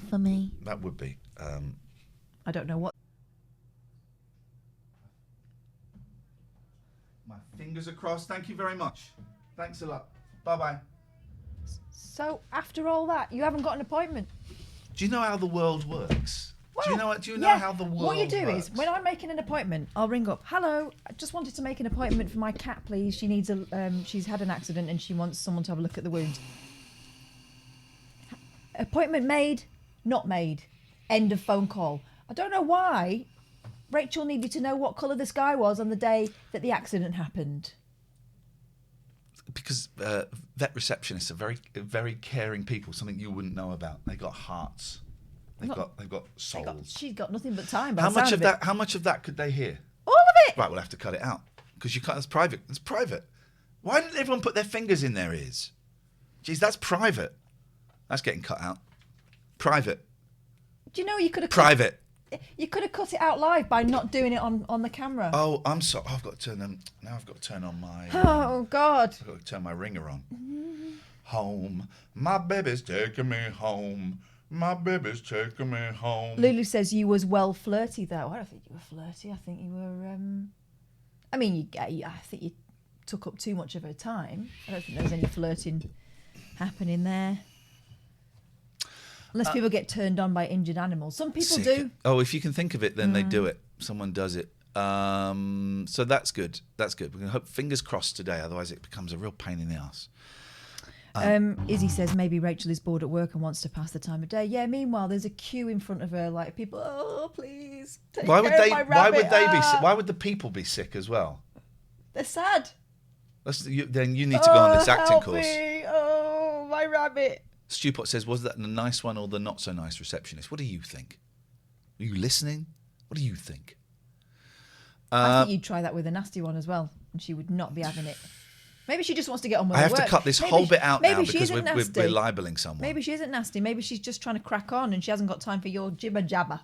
for me. That would be. I don't know what. My fingers are crossed. Thank you very much. Thanks a lot. Bye-bye. So, after all that, you haven't got an appointment? Do you know how the world works? Well, do you know how the world What you do works? is, when I'm making an appointment, I'll ring up. Hello, I just wanted to make an appointment for my cat, please. She needs she's had an accident and she wants someone to have a look at the wound. Appointment made, not made. End of phone call. I don't know why Rachel needed to know what colour the sky was on the day that the accident happened. Because vet receptionists are very, very caring people. Something you wouldn't know about. They got hearts. They've got souls. She's got nothing but time. By How the sound much of that? it. How much of that could they hear? All of it. Right, we'll have to cut it out because you can't. It's private. It's private. Why didn't everyone put their fingers in their ears? Jeez, that's private. That's getting cut out. Private. Do you know you could have Private. You could have cut it out live by not doing it on the camera. Oh, I'm sorry. I've got to turn them. Now I've got to turn on my. Oh God. I've got to turn my ringer on. Home, my baby's taking me home. My baby's taking me home. Lulu says you was well flirty though. I don't think you were flirty. I think you were. I mean, I think you took up too much of her time. I don't think there was any flirting happening there. Unless people get turned on by injured animals. Some people Sick. do. Oh, if you can think of it, then they do it. Someone does it. So that's good. That's good. We're going to hope, fingers crossed today, otherwise it becomes a real pain in the ass. Izzy says maybe Rachel is bored at work and wants to pass the time of day. Yeah, meanwhile, there's a queue in front of her, like people, oh, please, take care of my rabbit. Why would the people be sick as well? They're sad. Then you need to go on this acting help course. Me. Oh, my rabbit. Stewpot says, was that the nice one or the not so nice receptionist? What do you think? Are you listening? What do you think? I think you'd try that with a nasty one as well, and she would not be having it. Maybe she just wants to get on with I her have work. to cut this Maybe whole bit out now she because isn't we're nasty. libeling someone. Maybe she isn't nasty. Maybe she's just trying to crack on and she hasn't got time for your jibber jabber.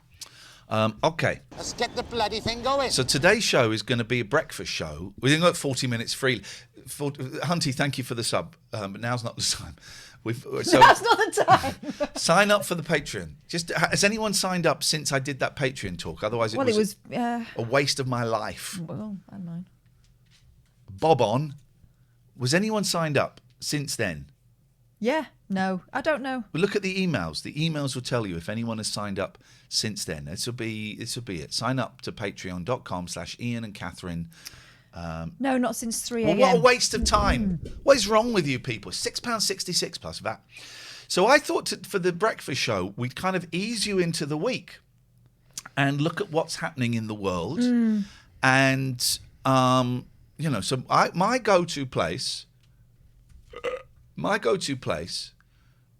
Okay. Let's get the bloody thing going. So today's show is going to be a breakfast show. We've got 40 minutes free. Hunty, thank you for the sub, but now's not the time. That's not the time. Sign up for the Patreon. Has anyone signed up since I did that Patreon talk? Otherwise, it was a waste of my life. Well, I don't know. Bob on. Was anyone signed up since then? Yeah, no, I don't know. Well, look at the emails. The emails will tell you if anyone has signed up since then. This will be it. Sign up to patreon.com/Ian and Catherine. No, not since 3 a.m. Well, what a waste of time. What is wrong with you people? £6.66 plus VAT. So I thought for the breakfast show, we'd kind of ease you into the week and look at what's happening in the world. And, so my go-to place,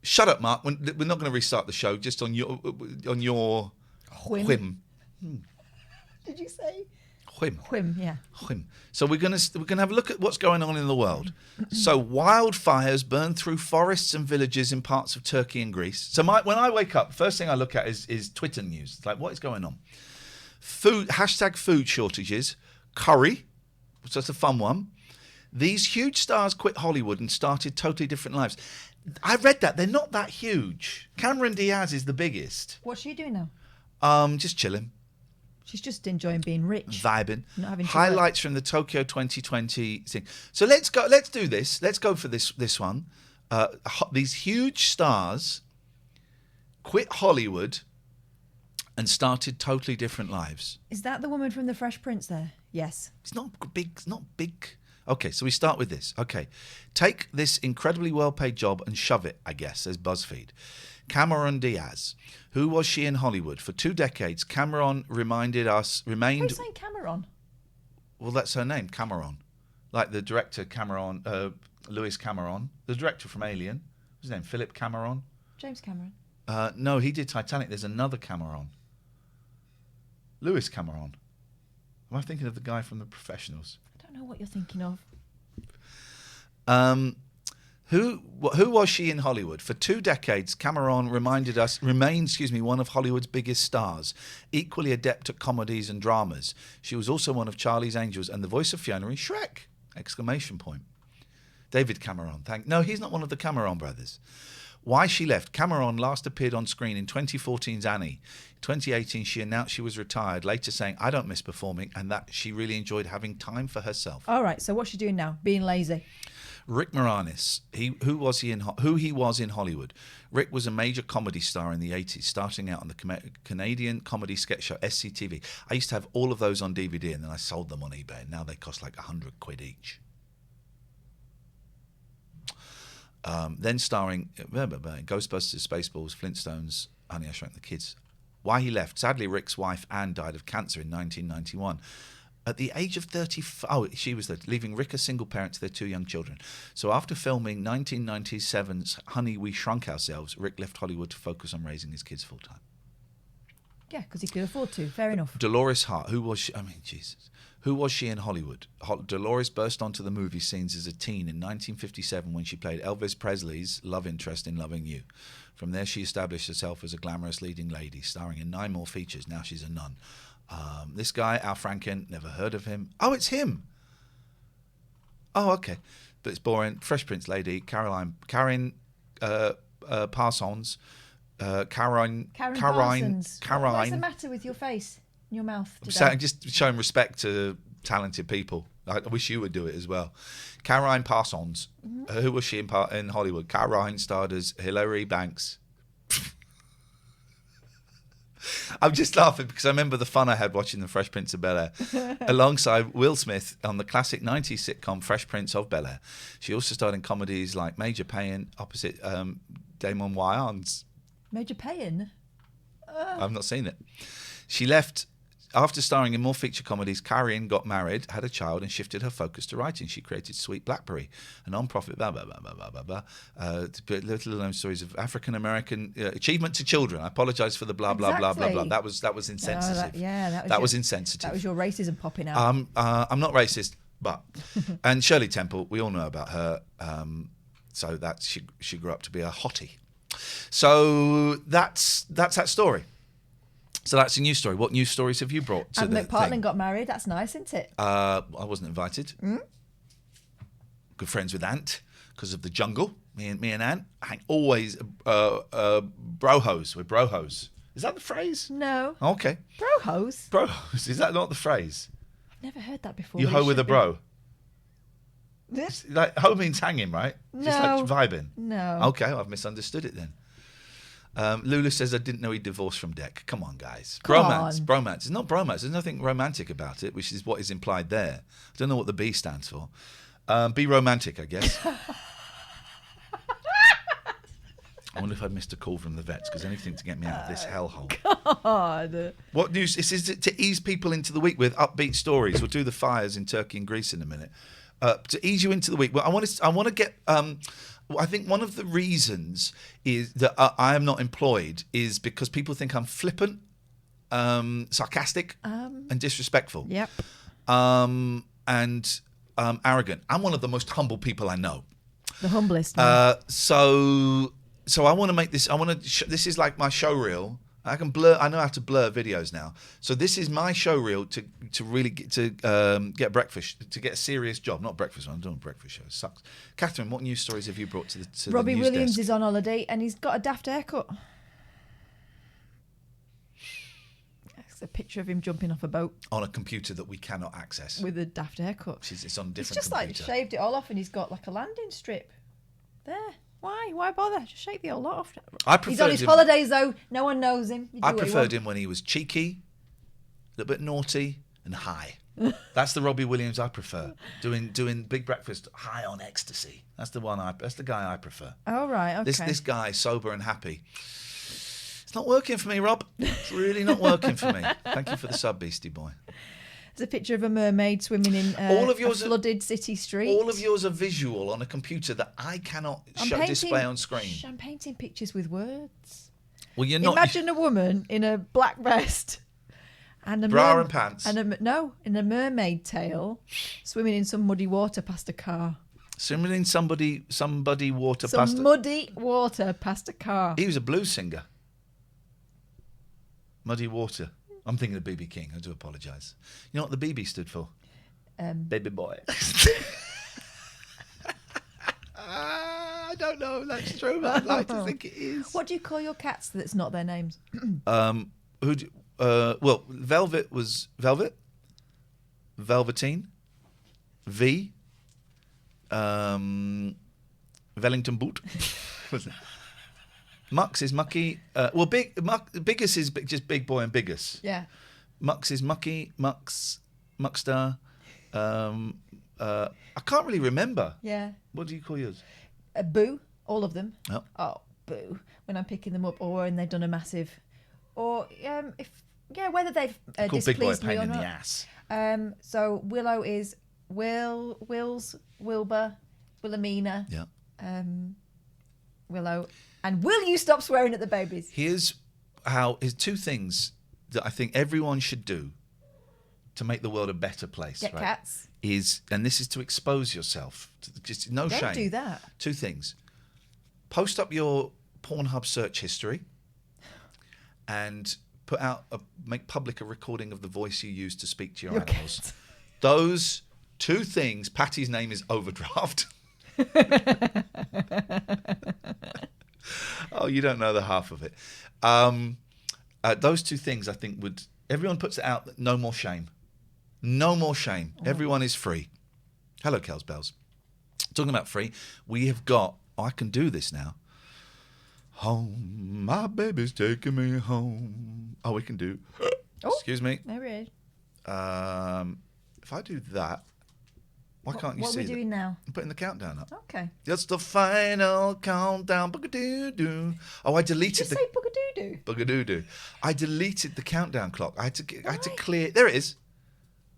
shut up, Mark. We're not going to restart the show, just on your whim. Did you say? Whim, yeah. Whim. So we're gonna have a look at what's going on in the world. So wildfires burn through forests and villages in parts of Turkey and Greece. So when I wake up, first thing I look at is Twitter news. It's like, what is going on? Food shortages, curry, so that's a fun one. These huge stars quit Hollywood and started totally different lives. I read that they're not that huge. Cameron Diaz is the biggest. What's she doing now? Just chilling. She's just enjoying being rich. Vibing. Not having to Highlights from the Tokyo 2020 thing. So let's go. Let's do this. Let's go for this one. These huge stars quit Hollywood and started totally different lives. Is that the woman from The Fresh Prince there? Yes. It's not big. It's not big. Okay, so we start with this. Okay, take this incredibly well-paid job and shove it, I guess, says BuzzFeed. Cameron Diaz. Who was she in Hollywood? For 2 decades, Cameron remained... Why are you saying Cameron? Well, that's her name, Cameron. Like the director Cameron, Lewis Cameron, the director from Alien. What's his name? Philip Cameron? James Cameron. No, he did Titanic. There's another Cameron. Lewis Cameron. Am I thinking of the guy from The Professionals? I don't know what you're thinking of. Who was she in Hollywood? For 2 decades, Cameron remained one of Hollywood's biggest stars, equally adept at comedies and dramas. She was also one of Charlie's Angels and the voice of Fiona in Shrek! ! David Cameron. No, he's not one of the Cameron brothers. Why she left. Cameron last appeared on screen in 2014's Annie. In 2018, she announced she was retired, later saying, I don't miss performing, and that she really enjoyed having time for herself. All right, so what's she doing now? Being lazy. Rick Moranis, who he was in Hollywood. Rick was a major comedy star in the 80s, starting out on the Canadian comedy sketch show SCTV. I used to have all of those on DVD, and then I sold them on eBay, and now they cost like £100 each. Then starring Ghostbusters, Spaceballs, Flintstones, Honey, I Shrunk the Kids. Why he left. Sadly, Rick's wife, Anne, died of cancer in 1991. At the age of 35, she was leaving Rick a single parent to their 2 young children. So after filming 1997's Honey, We Shrunk Ourselves, Rick left Hollywood to focus on raising his kids full time. Yeah, because he could afford to. Fair enough. Dolores Hart, who was she? I mean, Jesus. Who was she in Hollywood? Dolores burst onto the movie scenes as a teen in 1957 when she played Elvis Presley's love interest in Loving You. From there, she established herself as a glamorous leading lady, starring in 9 more features. Now she's a nun. This guy, Al Franken, never heard of him. Oh, it's him. Oh, okay. But it's boring. Fresh Prince lady, Karen Parsons. Karen Parsons. What's the matter with your face and your mouth today? I'm just showing respect to talented people. I wish you would do it as well. Caroline Parsons. Who was she in Hollywood? Caroline starred as Hilary Banks. I'm just laughing because I remember the fun I had watching The Fresh Prince of Bel-Air alongside Will Smith on the classic 90s sitcom Fresh Prince of Bel-Air. She also starred in comedies like Major Payne opposite Damon Wayans. Major Payne? I've not seen it. She left after starring in more feature comedies. Carrion got married, had a child, and shifted her focus to writing. She created Sweet Blackberry, a non-profit little known stories of African American achievement to children. I apologise for the blah blah blah blah blah. That was insensitive. That was insensitive. That was your racism popping out. I'm not racist, but and Shirley Temple, we all know about her. So that she grew up to be a hottie. So that's that story. So that's a news story. What news stories have you brought to and the McPartlin thing? got married. That's nice, isn't it? I wasn't invited. Good friends with Ant because of the jungle. Me and Ant hang always brohos. We're brohos. Is that the phrase? No. Okay. Brohos? Brohos. Is that not the phrase? I've never heard that before. You hoe with a bro. This? Like hoe means hanging, right? No. Just like vibing. No. Okay, I've misunderstood it then. Lulu says, I didn't know he divorced from Deck. Come on, guys. Come Bromance. It's not bromance. There's nothing romantic about it, which is what is implied there. I don't know what the B stands for. Be romantic, I guess. I wonder if I missed a call from the vets, because anything to get me out of this hellhole. God. What news? This is to ease people into the week with upbeat stories. We'll do the fires in Turkey and Greece in a minute. To ease you into the week, well, I want to get... I think one of the reasons is that I am not employed is because people think I'm flippant, sarcastic, and disrespectful. Yep. And arrogant. I'm one of the most humble people I know. The humblest. So I want to make this. This is like my show reel. I can blur. I know how to blur videos now. So this is my show reel to really get breakfast, to get a serious job. Not breakfast. I'm doing a breakfast show. It sucks. Catherine, what news stories have you brought to the Robbie news Williams desk? is on holiday and he's got a daft haircut. It's a picture of him jumping off a boat On a computer that we cannot access. with a daft haircut. It's on a different He's just computer. like shaved it all off and he's got like a landing strip. There. Why bother? Just shave the whole lot off. He's on his holidays though. No one knows him. I preferred him when he was cheeky, a little bit naughty, and high. That's the Robbie Williams I prefer. Doing Big Breakfast high on ecstasy. That's the one. That's the guy I prefer. Oh right, okay. This guy sober and happy. It's not working for me, Rob. It's really not working for me. Thank you for the sub, Beastie Boy. There's a picture of a mermaid swimming in All of yours a flooded city street. All of yours are visual on a computer that I cannot display on screen. I'm painting pictures with words. Well, you're not. Imagine a woman in a black vest and a Bra and pants. and in a mermaid tail, swimming in some muddy water past a car. Swimming in somebody water past. Muddy water past a car. He was a blues singer. Muddy Water. I'm thinking of B.B. King. I do apologise. You know what the BB stood for? Baby boy. I don't know if that's true, but I'd like to think it is. What do you call your cats that's not their names? Well, Velvet was Velvet, Velveteen, V, Wellington Boot. Mux is Mucky. Biggus is just Big Boy and Biggus. Yeah. Mux is Mucky, Mux, Muckstar. I can't really remember. Yeah. What do you call yours? Boo. All of them. Oh. Oh, boo. When I'm picking them up or when they've done a massive... Or whether they've Called Big Boy a displeased me pain or in not. the ass. So Willow is Wills, Wilbur, Wilhelmina. Yeah. Willow. And will you stop swearing at the babies? Here's two things that I think everyone should do to make the world a better place. Get right? cats. And this is to expose yourself. Just no shame. Don't do that. Two things. Post up your Pornhub search history and make public a recording of the voice you use to speak to your animals. Cat. Those two things. Patty's name is Overdraft. Oh, you don't know the half of it. Those two things, I think, would... Everyone puts it out. No more shame. No more shame. Oh. Everyone is free. Hello, Kels Bells. Talking about free, we have got... Oh, I can do this now. Home, my baby's taking me home. Oh, we can do. Excuse me. There it is. If I do that, why can't you see? What are we doing now? I'm putting the countdown up. Okay. That's the final countdown. Boogadoo-doo. Oh, I deleted Did you say boogadoo-doo? Boogadoo-doo. I deleted the countdown clock. I had to clear. There it is.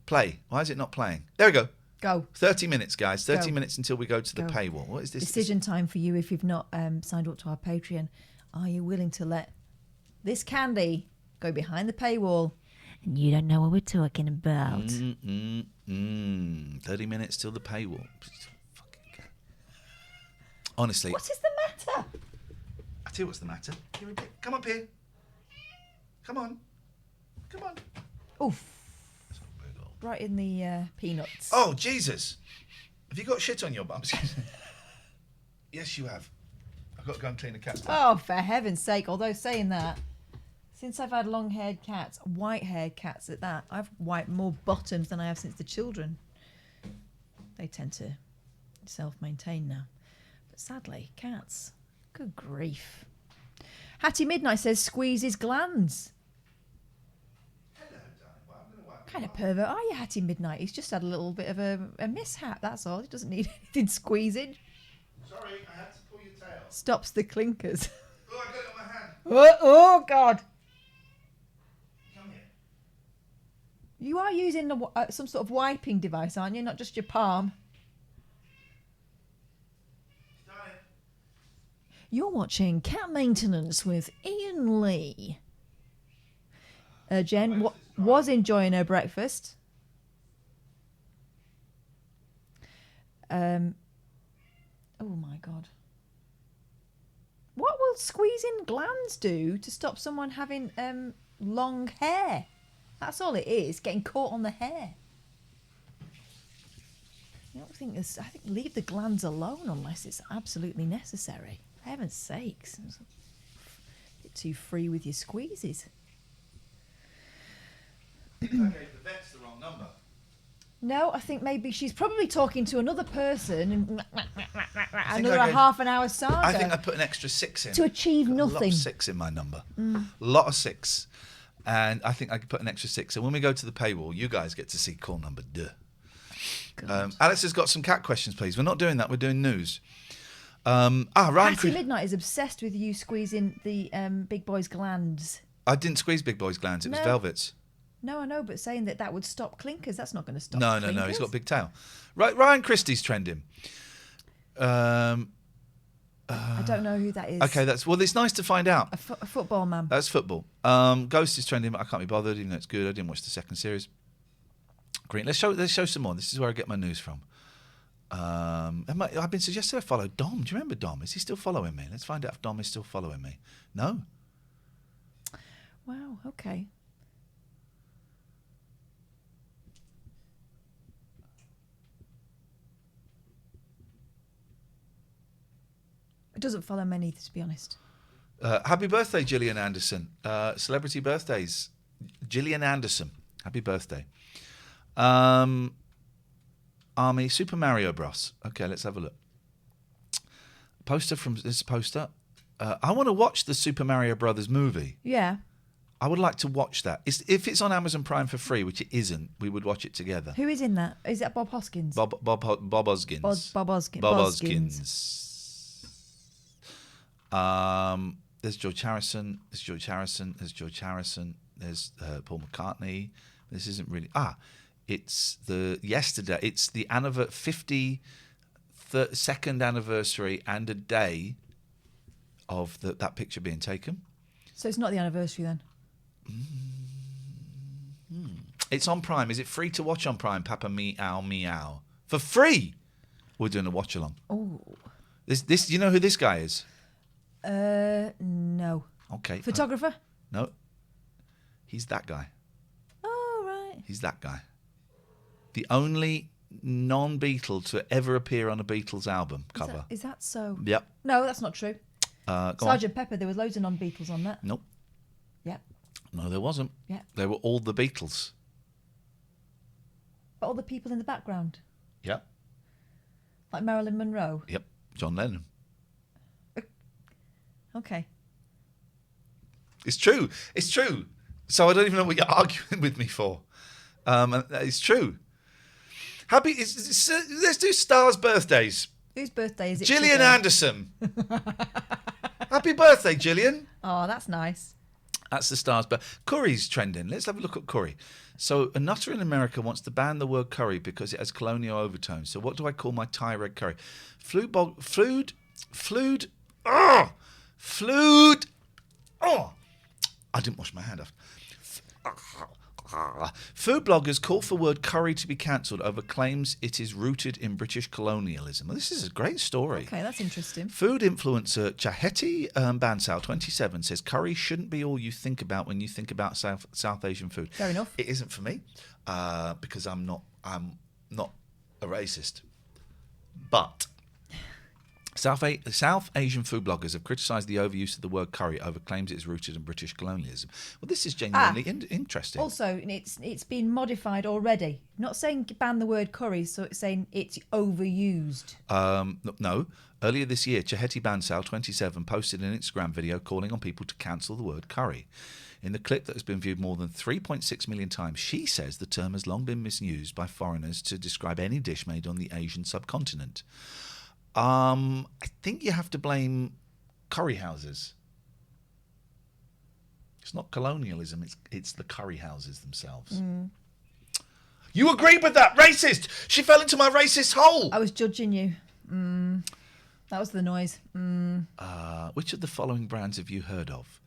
Play. Why is it not playing? There we go. Go. 30 minutes, guys. 30 Go. minutes until we go to the Go. paywall. What is this? Decision time for you if you've not signed up to our Patreon. Are you willing to let this candy go behind the paywall? And you don't know what we're talking about. 30 minutes till the paywall. Honestly. What is the matter? I tell you what's the matter. Come up here. Come on. Come on. Oof. Right in the peanuts. Oh, Jesus. Have you got shit on your bum? Yes, you have. I've got to go and clean the cat's bum. Oh, for heaven's sake. Although saying that, since I've had long-haired cats, white-haired cats at that, I've wiped more bottoms than I have since the children. They tend to self-maintain now. But sadly, cats, good grief. Hattie Midnight says squeeze his glands. What kind of pervert are you, Hattie Midnight? He's just had a little bit of a mishap, that's all. He doesn't need anything squeezing. Sorry, I had to pull your tail. Stops the clinkers. Oh, I got it on my hand. Oh, God. Come here. You are using some sort of wiping device, aren't you? Not just your palm. Darling. You're watching Cat Maintenance with Ian Lee. Jen was enjoying her breakfast. Oh my God. What will squeezing glands do to stop someone having long hair? That's all it is, getting caught on the hair. I don't think I think leave the glands alone unless it's absolutely necessary. For heaven's sakes. It's a bit too free with your squeezes. I gave the vets the wrong number. No, I think maybe she's probably talking to another person and another I gave- half an hour saga I think I put an extra 6 in. to achieve A lot nothing. of 6 in my number. A lot of 6. And I think I could put an extra 6. And when we go to the paywall, you guys get to see call number 2. Alex has got some cat questions, please. We're not doing that. We're doing news. Ryan Hattie Midnight is obsessed with you squeezing the big boy's glands. I didn't squeeze Big Boy's glands. It was No. Velvet's. No, I know, but saying that would stop clinkers, that's not going to stop No. clinkers. He's got a big tail. Right, Ryan Christie's trending. I don't know who that is. Okay, it's nice to find out. A football man. That's football. Ghost is trending, but I can't be bothered, even though it's good. I didn't watch the second series. Green. Let's show some more. This is where I get my news from. I've been suggested I follow Dom. Do you remember Dom? Is he still following me? Let's find out if Dom is still following me. No. Wow, okay. It doesn't follow many, to be honest. Happy birthday, Gillian Anderson. Celebrity birthdays. Gillian Anderson. Happy birthday. Army, Super Mario Bros. Okay, let's have a look. Poster from this poster. I want to watch the Super Mario Brothers movie. Yeah. I would like to watch that. If it's on Amazon Prime for free, which it isn't, we would watch it together. Who is in that? Is that Bob Hoskins? Bob Hoskins. Bob Hoskins. Bob Hoskins. There's George Harrison. There's There's Paul McCartney. This isn't really. It's the 52nd anniversary and a day of that picture being taken. So it's not the anniversary then? It's on Prime. Is it free to watch on Prime? Papa Meow Meow. For free! We're doing a watch along. Oh. This. You know who this guy is? No. Okay. Photographer? No. He's that guy. Oh, right. He's that guy. The only non-Beatle to ever appear on a Beatles album cover. Is that so? Yep. No, that's not true. Go on. Sergeant Pepper, there was loads of non-Beatles on that. Nope. Yep. No, there wasn't. Yep. They were all the Beatles. But all the people in the background. Yep. Like Marilyn Monroe. Yep. John Lennon. Okay. It's true. It's true. So I don't even know what you're arguing with me for. It's true. Let's do stars' birthdays. Whose birthday is it? Gillian today? Anderson. Happy birthday, Gillian. Oh, that's nice. That's the stars. But curry's trending. Let's have a look at curry. So a nutter in America wants to ban the word curry because it has colonial overtones. So what do I call my Thai red curry? Flued. Oh, I didn't wash my hand off. Food bloggers call for word curry to be cancelled over claims it is rooted in British colonialism. Well, this is a great story. Okay, that's interesting. Food influencer Chaheti Bansal, 27, says curry shouldn't be all you think about when you think about South Asian food. Fair enough. It isn't for me because I'm not a racist. But South Asian food bloggers have criticised the overuse of the word curry over claims it is rooted in British colonialism. Well, this is genuinely interesting. Also, it's been modified already. Not saying ban the word curry, so it's saying it's overused. No. Earlier this year, Chaheti Bansal, 27, posted an Instagram video calling on people to cancel the word curry. In the clip that has been viewed more than 3.6 million times, she says the term has long been misused by foreigners to describe any dish made on the Asian subcontinent. I think you have to blame curry houses. It's not colonialism, it's the curry houses themselves. You agreed with that, racist! She fell into my racist hole! I was judging you. That was the noise. Which of the following brands have you heard of?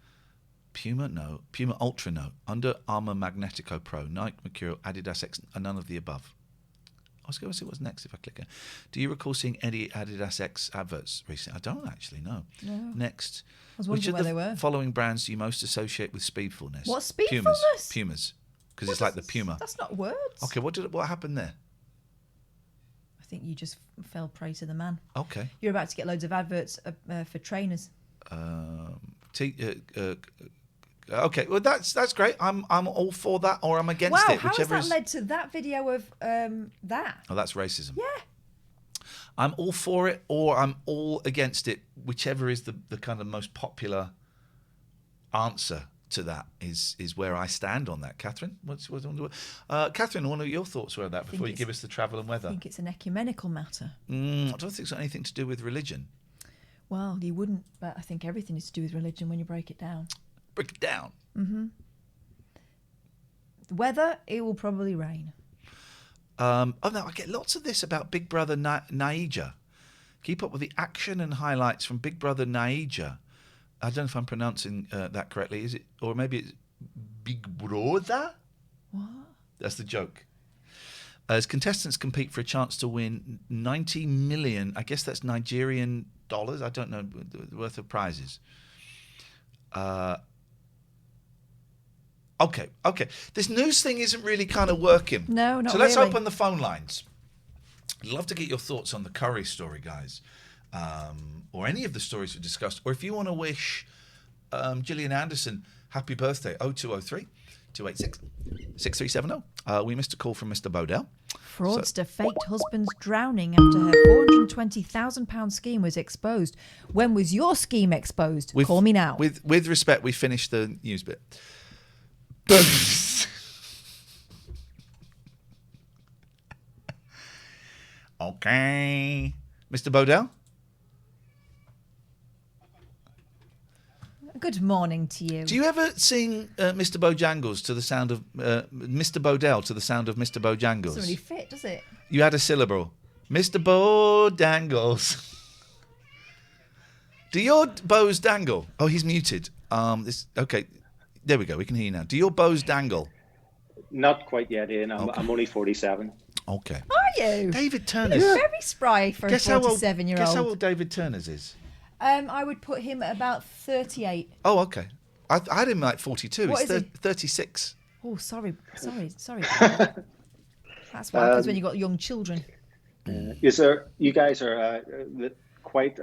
Puma, no. Puma Ultra, no. Under Armour Magnetico Pro, Nike, Mercurial, Adidas X, and none of the above. I was going to see what's next if I click it. Do you recall seeing any Adidas X adverts recently? I don't actually know. No. Next. I was wondering where they were. Following brands do you most associate with speedfulness? What, speedfulness? Pumas. Because it's like the Puma. That's not words. Okay, what happened there? I think you just fell prey to the man. Okay. You're about to get loads of adverts for trainers. Okay, well that's great. I'm all for that, or I'm against wow, it. How Whichever has that led to that video of that? Oh, that's racism. Yeah. I'm all for it, or I'm all against it. Whichever is the kind of most popular answer to that is where I stand on that. Catherine, Catherine, what are your thoughts on that before you give us the travel and weather? I think it's an ecumenical matter. I don't think it's got anything to do with religion. Well, you wouldn't, but I think everything is to do with religion when you break it down. Break it down. The weather, it will probably rain. No, I get lots of this about Big Brother Naija. Keep up with the action and highlights from Big Brother Naija. I don't know if I'm pronouncing that correctly. Is it, or maybe it's Big Brother? What? That's the joke. As contestants compete for a chance to win 90 million, I guess that's Nigerian dollars. I don't know the worth of prizes. Okay. This news thing isn't really kind of working. No, not So let's really. open the phone lines. I'd love to get your thoughts on the curry story, guys, or any of the stories we discussed. Or if you want to wish Gillian Anderson happy birthday, 0203 286 6370. We missed a call from Mr. Bodell. Fraudster faked husband's drowning after her £420,000 scheme was exposed. When was your scheme exposed? Call me now. With respect, we finished the news bit. Okay. Mr. Bodell? Good morning to you. Do you ever sing Mr. Bojangles to the sound of Mr. Bodell to the sound of Mr. Bojangles? Doesn't really fit, does it? You had a syllable. Mr. Bodangles. Do your bows dangle? Oh, he's muted. Okay. There we go. We can hear you now. Do your bows dangle? Not quite yet, Ian. I'm only 47. Okay. Are you? David Turner's. You're very spry for a 47-year-old. Guess how old David Turner's is? I would put him at about 38. Oh, okay. I had him like 42. What He's is he? 36. Oh, sorry. That's why, because when you've got young children. You guys are quite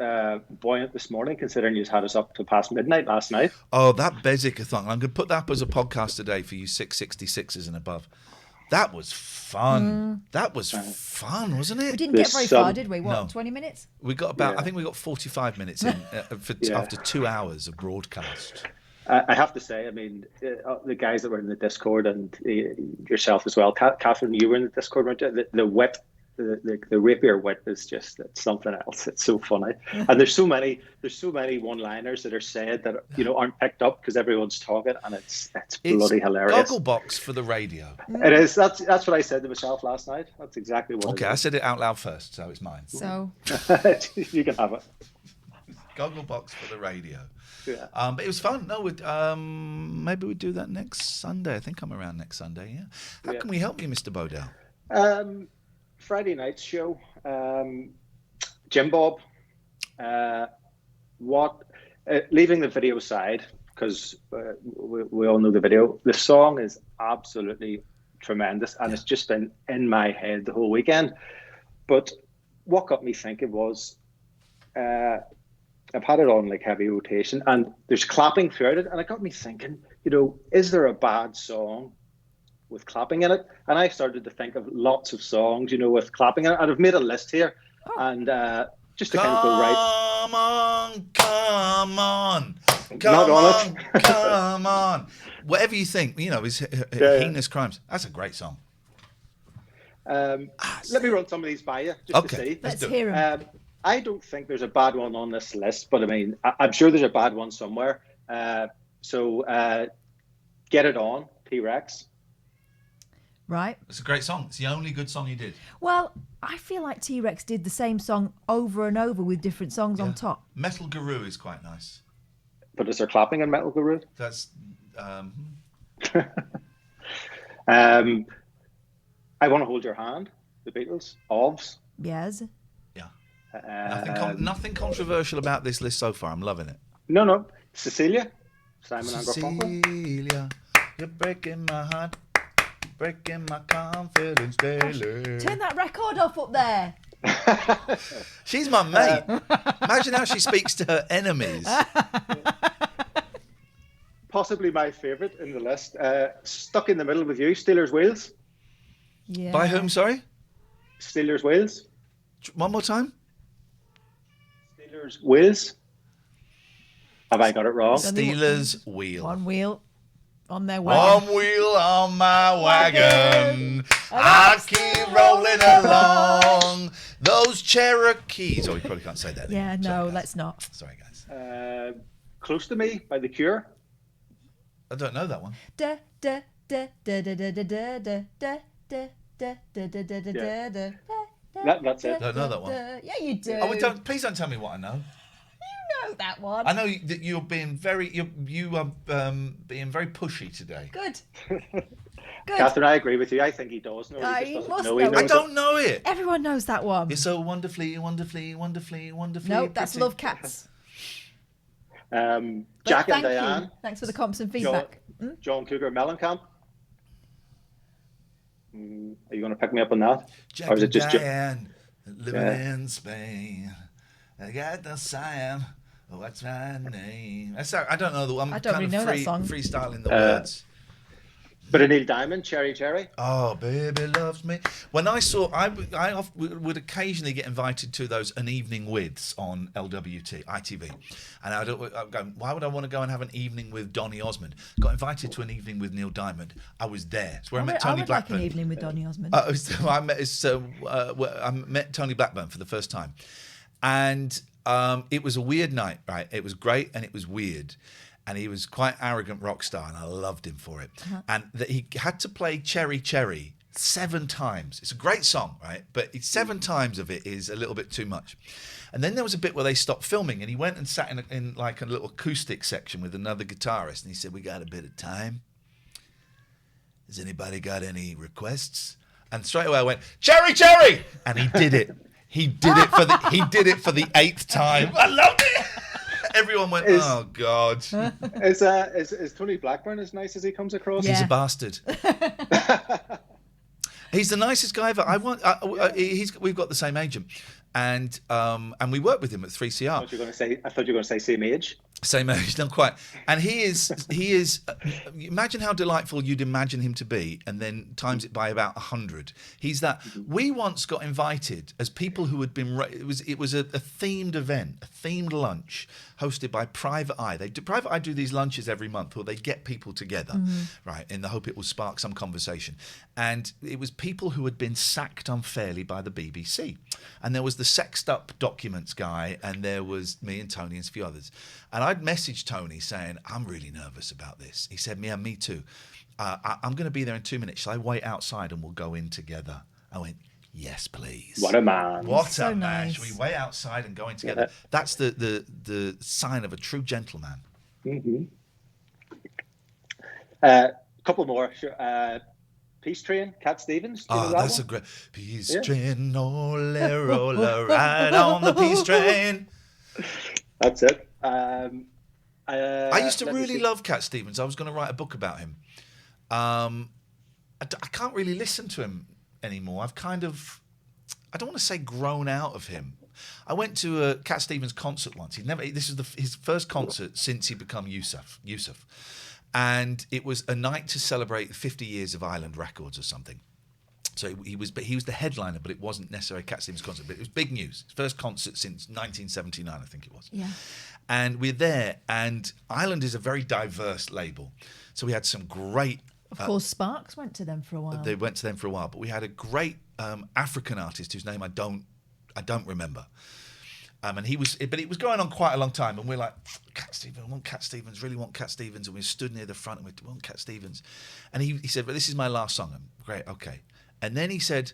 buoyant this morning, considering you had us up to past midnight last night. Oh, that Bezicathon. I'm going to put that up as a podcast today for you 666s and above. That was fun. That was fun, wasn't it? We didn't get very far, did we? What, No. 20 minutes? We got about, I think we got 45 minutes in after 2 hours of broadcast. I have to say, I mean, the guys that were in the Discord and yourself as well, Catherine, you were in the Discord, weren't you? The whip, the rapier whip is just, it's something else. It's so funny, and there's so many one-liners that are said that aren't picked up because everyone's talking, and it's bloody hilarious. Gogglebox for the radio. It is. That's what I said to myself last night. That's exactly what. Okay, I said it out loud first, so it's mine. So you can have it. Gogglebox for the radio. Yeah. But it was fun. No, maybe we'd do that next Sunday. I think I'm around next Sunday. Yeah. How can we help you, Mr. Bodell? Friday night's show. Jim Bob. Leaving the video aside, because we all know the video. The song is absolutely tremendous, and it's just been in my head the whole weekend. But what got me thinking was, I've had it on like heavy rotation, and there's clapping throughout it, and it got me thinking, is there a bad song with clapping in it? And I started to think of lots of songs, with clapping in it, and I've made a list here, and just to kind of go right. Come on, come on. Whatever you think, is heinous crimes. That's a great song. Let me run some of these by you, just to see. Let's hear them. I don't think there's a bad one on this list, but I mean, I'm sure there's a bad one somewhere. So Get It On, T-Rex. Right. It's a great song. It's the only good song he did. Well, I feel like T-Rex did the same song over and over with different songs on top. Metal Guru is quite nice. But is there clapping in Metal Guru? That's... I Want to Hold Your Hand, the Beatles, OVS. Yes. Nothing controversial about this list so far. I'm loving it. No. Cecilia, Simon and Garfunkel. Cecilia, you're breaking my heart, breaking my confidence daily. Turn that record off up there. She's my mate. Imagine how she speaks to her enemies. Possibly my favourite in the list. Stuck in the Middle with You, Steelers Wheels. Yeah. By whom, sorry? Steelers Wheels. One more time? Steelers Wheels. Have I got it wrong? Steelers Wheel. One wheel on their wagon. One wheel on my wagon. I keep rolling along. Those Cherokees. Oh, you probably can't say that. Yeah, anymore. no, Sorry, guys. let's not. Sorry, guys. Close to Me by The Cure. I don't know that one. Da da da da da da da da da da da da da da da da da. That's it. Don't know that one. Yeah, you do. Oh, please don't tell me what I know. You know that one. I know that you're being very you are being very pushy today. Good. Catherine, I agree with you. I think he does know. He just doesn't know. He knows I don't know it. Everyone knows that one. You're so wonderfully. Nope, that's pretty. Love Cats. Jack and Diane. You. Thanks for the comments and feedback. John Cougar Mellencamp. Are you going to pick me up on that? Jack or is it and just Diane, living in Spain. I got the sign. What's my name? I don't know the one. I don't really know that song. Freestyling the words. But a Neil Diamond, Cherry Cherry. Oh, baby loves me. When I would occasionally get invited to those An Evening Withs on LWT, ITV. And I'm going, why would I want to go and have an evening with Donny Osmond? Got invited to an evening with Neil Diamond. I was there. It's where I met Tony Blackburn. Like an evening with Donny Osmond. I met Tony Blackburn for the first time. And it was a weird night, right? It was great and it was weird. And he was quite arrogant rock star, and I loved him for it. Uh-huh. And that he had to play Cherry Cherry 7 times. It's a great song, right? But 7 times of it is a little bit too much. And then there was a bit where they stopped filming, and he went and sat in like a little acoustic section with another guitarist, and he said, "We got a bit of time. Has anybody got any requests?" And straight away I went, "Cherry Cherry!" And he did it. He did it for the 8th time. I loved it. Everyone went, "Oh God!" Is Tony Blackburn as nice as he comes across? Yeah. He's a bastard. He's the nicest guy ever. We've got the same agent, and we work with him at 3CR. I thought you were going to say same age. Same age, not quite. And he is. Imagine how delightful you'd imagine him to be, and then times it by about 100. He's that. We once got invited as people who had been. It was a themed event, a themed lunch hosted by Private Eye. Private Eye do these lunches every month, where they get people together, right, in the hope it will spark some conversation. And it was people who had been sacked unfairly by the BBC. And there was the Sexed Up Documents guy, and there was me and Tony and a few others. And I'd messaged Tony saying, I'm really nervous about this. He said, yeah, me too. I'm going to be there in 2 minutes. Shall I wait outside and we'll go in together? I went, yes, please. What a man. What So a man. nice. Shall we wait outside and go in together? Yeah. That's the sign of a true gentleman. Mm-hmm. Couple more. Sure. Peace Train, Cat Stevens. Do you know that that's one? a great Peace Train, roller, ride on the Peace Train. That's it. I used to really love Cat Stevens. I was going to write a book about him. I can't really listen to him anymore. I've kind of, I don't want to say grown out of him. I went to a Cat Stevens concert once. This is his first concert since he become Yusuf. And it was a night to celebrate 50 years of Island Records or something. So he was the headliner, but it wasn't necessarily a Cat Stevens concert. But it was big news. His first concert since 1979, I think it was. Yeah. And we're there, and Island is a very diverse label. So we had some great... Of course, Sparks went to them for a while. They went to them for a while, but we had a great African artist whose name I don't remember. And but it was going on quite a long time, and we're like, Cat Stevens, I want Cat Stevens, really want Cat Stevens, and we stood near the front and we want Cat Stevens. And he said, well, this is my last song. I'm, great, okay. And then he said,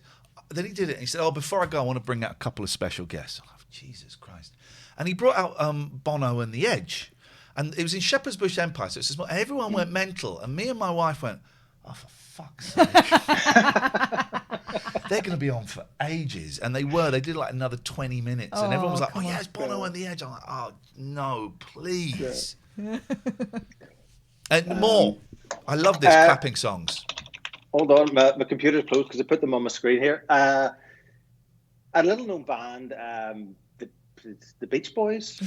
then he did it, and he said, before I go, I want to bring out a couple of special guests. Oh, Jesus Christ. And he brought out Bono and The Edge. And it was in Shepherd's Bush Empire, so it's everyone went mental, and me and my wife went, oh, for fuck's sake. They're going to be on for ages. And they did like another 20 minutes. And everyone was like, it's Bono and The Edge. I'm like, oh, no, please. Yeah. And more. I love this clapping songs. Hold on, my computer's closed because I put them on my screen here. A little known band, the Beach Boys.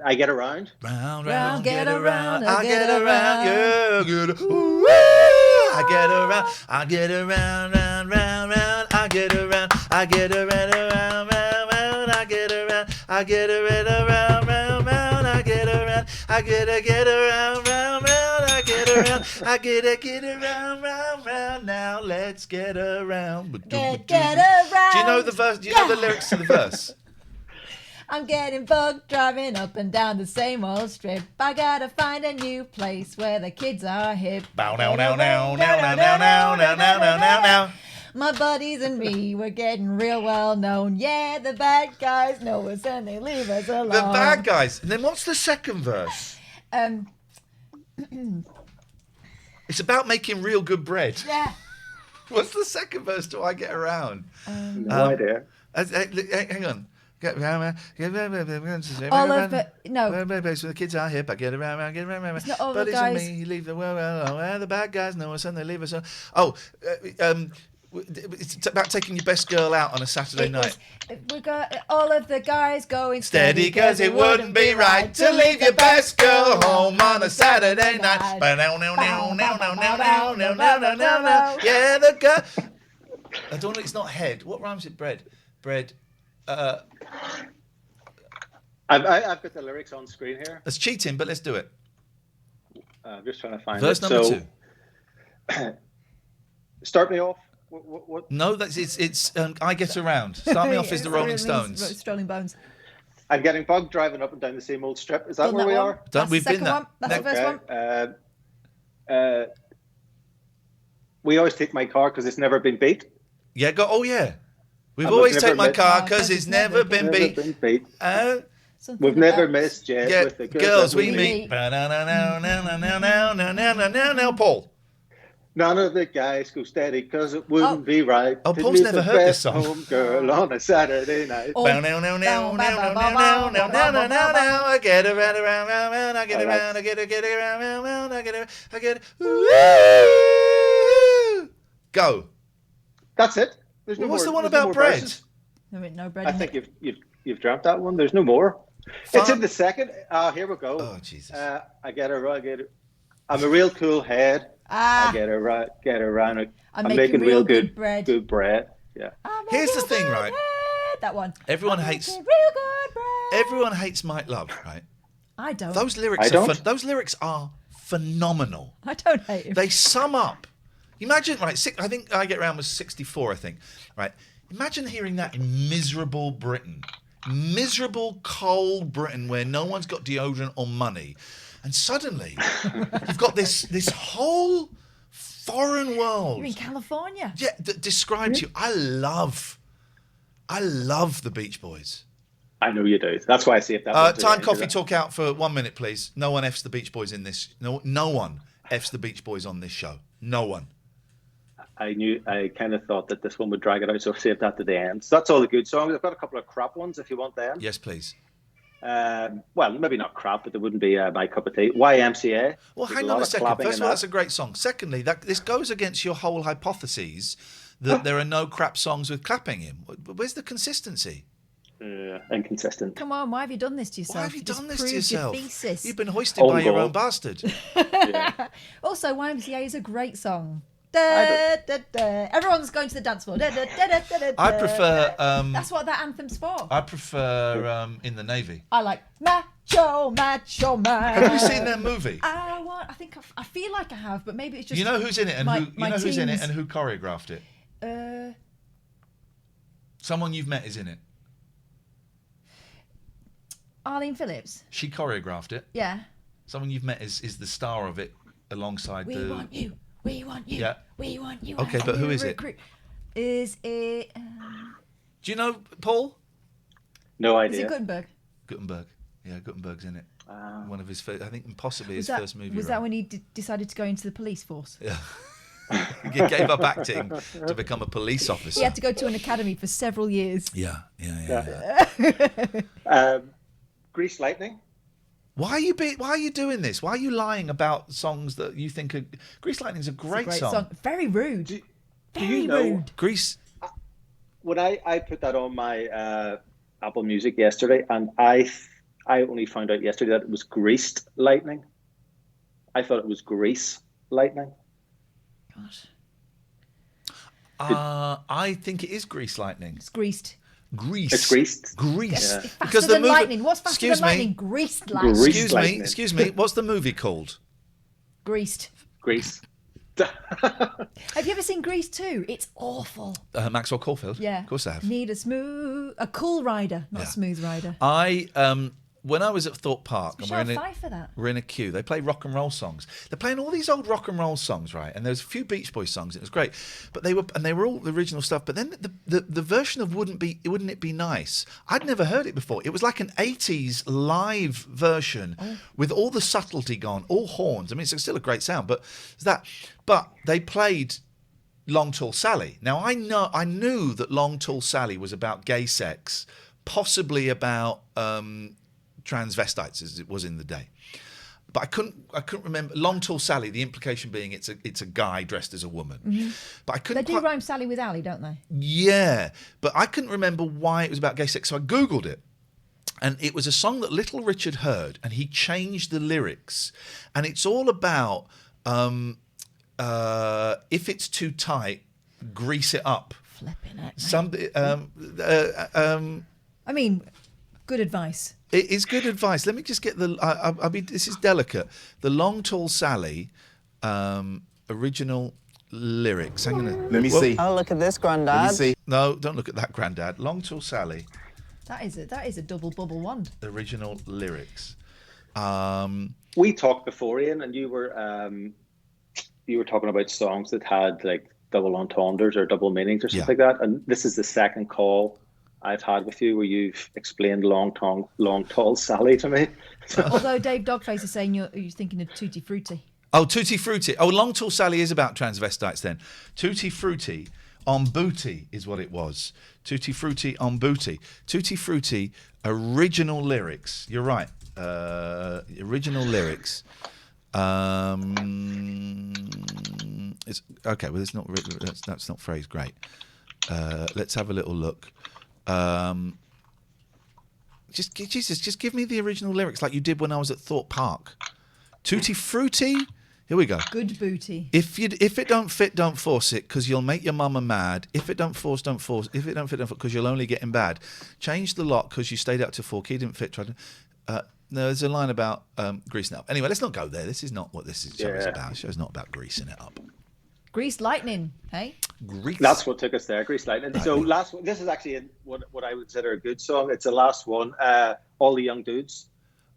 I Get Around. Round, get around, I get around. Yeah, get ooh, I get around, I get around, round, round, round. I get around, I get around, around, round, round. I get around, I get around, around, round, round. I get around, I get around, round, round. I get around, I get around, round, round. Now let's get around. Get around. Do you know the verse? Do you know the lyrics to the verse? I'm getting bugged driving up and down the same old strip. I gotta find a new place where the kids are hip. Bow now now now now now now now now now now now. My buddies and me, we're getting real well known. Yeah, the bad guys know us and they leave us alone. The bad guys. And then what's the second verse? It's about making real good bread. Yeah. What's the second verse? Do I get around? No idea. Hang on. All of the no. The kids are hip. I get around, get around. It's not all the Buddies guys. and me leave the world. The bad guys know us and they leave us. It's about taking your best girl out on a Saturday night. We got all of the guys going Steady, cause it wouldn't be right to leave your best girl home on a Saturday night. Yeah, the girl. I don't know. It's not head. What rhymes with bread? Bread. I've got the lyrics on screen here. That's cheating, but let's do it. I'm just trying to find Verse it. number 2. Start me off. What? No, it's I Get Around. Start me off is the Rolling Stones. Strolling Bones. I'm getting bugged driving up and down the same old strip. Is that where we are? We've been there. That's the first one. We always take my car because it's never been beat. Yeah, yeah. We've always taken my car because it's never been beat. We've never missed yet with the girls we meet. Now, Paul. None of the guys go steady because it wouldn't be right. Oh, Paul's never heard this song. Home girl on a Saturday night. I get around, I get around, I get around, I get. Go. That's it. There's no What's more, the one about bread? Verses. No bread. I think you've dreamt that one. There's no more. It's in the second. Here we go. Oh, Jesus. I get her. I'm a real cool head. I get around. I'm making real good bread. Good bread. Yeah. Here's the thing, right? That one. Everyone hates real good bread. Everyone hates Mike Love, right? I don't. Those lyrics are phenomenal. I don't hate him. They sum up. Imagine, right? I think I Get Round was 64. I think, right? Imagine hearing that in miserable Britain, miserable cold Britain, where no one's got deodorant or money, and suddenly you've got this whole foreign world. You're in California. Yeah, that describes you. I love the Beach Boys. I know you do. That's why I see it that way. Time Coffee talk out for 1 minute, please. No one F's the Beach Boys in this. No one F's the Beach Boys on this show. No one. I kind of thought that this one would drag it out, so I've saved that to the end. So that's all the good songs. I've got a couple of crap ones if you want them. Yes, please. Well, maybe not crap, but they wouldn't be my cup of tea. YMCA. Well, hang on a second. First of all, that's a great song. Secondly, this goes against your whole hypothesis that there are no crap songs with clapping in. Where's the consistency? Inconsistent. Come on, why have you done this to yourself? Why have you done this to yourself? Your thesis. You've been hoisted by your own bastard. Yeah. Also, YMCA is a great song. Da, da, da. Everyone's going to the dance floor. Da, da, da, da, da, da. I prefer. That's what that anthem's for. I prefer In the Navy. I like Macho Man. Have you seen their movie? I think I feel like I have, but maybe it's just. You know who's in it and who's in it and who choreographed it? Someone you've met is in it. Arlene Phillips. She choreographed it. Yeah. Someone you've met is the star of it alongside We want you. We want you. Yeah. We want you. Okay, but who is it? Is it? Do you know Paul? No idea. Is it Gutenberg? Gutenberg. Yeah, Gutenberg's in it. One of his first, I think possibly his first movie. Was that when he decided to go into the police force? Yeah. He gave up acting to become a police officer. He had to go to an academy for several years. Yeah. Grease Lightning. Why are you doing this? Why are you lying about songs that you think are... Grease Lightning's a great song. Very rude. Do you know, rude. Grease... When I put that on my Apple Music yesterday, and I only found out yesterday that it was Greased Lightning. I thought it was Grease Lightning. Gosh. I think it is Grease Lightning. It's greased. Grease. It's greased. Grease. Yeah. Because faster than lightning. What's faster than lightning? Greased lightning. Excuse me. What's the movie called? Greased. Grease. Have you ever seen Grease 2? It's awful. Maxwell Caulfield. Yeah. Of course I have. Need a cool rider, not a smooth rider. When I was at Thorpe Park, and we're in a queue, they play rock and roll songs. They're playing all these old rock and roll songs, right? And there's a few Beach Boys songs. It was great, but they were all the original stuff. But then the version of Wouldn't It Be Nice? I'd never heard it before. It was like an 80s live version with all the subtlety gone, all horns. I mean, it's still a great sound, but it's that. But they played Long Tall Sally. Now I knew that Long Tall Sally was about gay sex, possibly about transvestites as it was in the day, but I couldn't remember Long Tall Sally. The implication being it's a guy dressed as a woman, but I couldn't. They do rhyme Sally with Ali, don't they? Yeah, but I couldn't remember why it was about gay sex, so I googled it, and it was a song that Little Richard heard, and he changed the lyrics, and it's all about if it's too tight, grease it up. Flipping it. Somebody. I mean, good advice. It is good advice. Let me just get this is delicate. The Long Tall Sally original lyrics. Let me see. Oh, look at this, Grandad. Let me see. No, don't look at that, Grandad. Long Tall Sally. That is a double bubble wand. Original lyrics. We talked before, Ian, and you were talking about songs that had like double entendres or double meanings or something like that. And this is the second call I've had with you where you've explained long tall Sally to me. Although Dave Dogface is saying you're thinking of Tutti Frutti. Oh, Tutti Frutti. Oh, Long Tall Sally is about transvestites then. Tutti Frutti on Booty is what it was. Tutti Frutti on Booty. Tutti Frutti original lyrics. You're right. Original lyrics. It's okay. Well, it's not. That's not phrased great. Let's have a little look. Just give me the original lyrics like you did when I was at Thorpe Park. Tutti frutti. Here we go. Good booty. If it don't fit, don't force it, because you'll make your mama mad. If it don't force, don't force. If it don't fit, don't force, because you'll only get in bad. Change the lock because you stayed out till 4. Key didn't fit. Tried to. No, there's a line about greasing it up. Anyway, let's not go there. This is not what this show is about. The show's not about greasing it up. Grease lightning, hey? Grease. That's what took us there, Grease Lightning. So last one, this is actually what I would consider a good song. It's the last one. All the Young Dudes.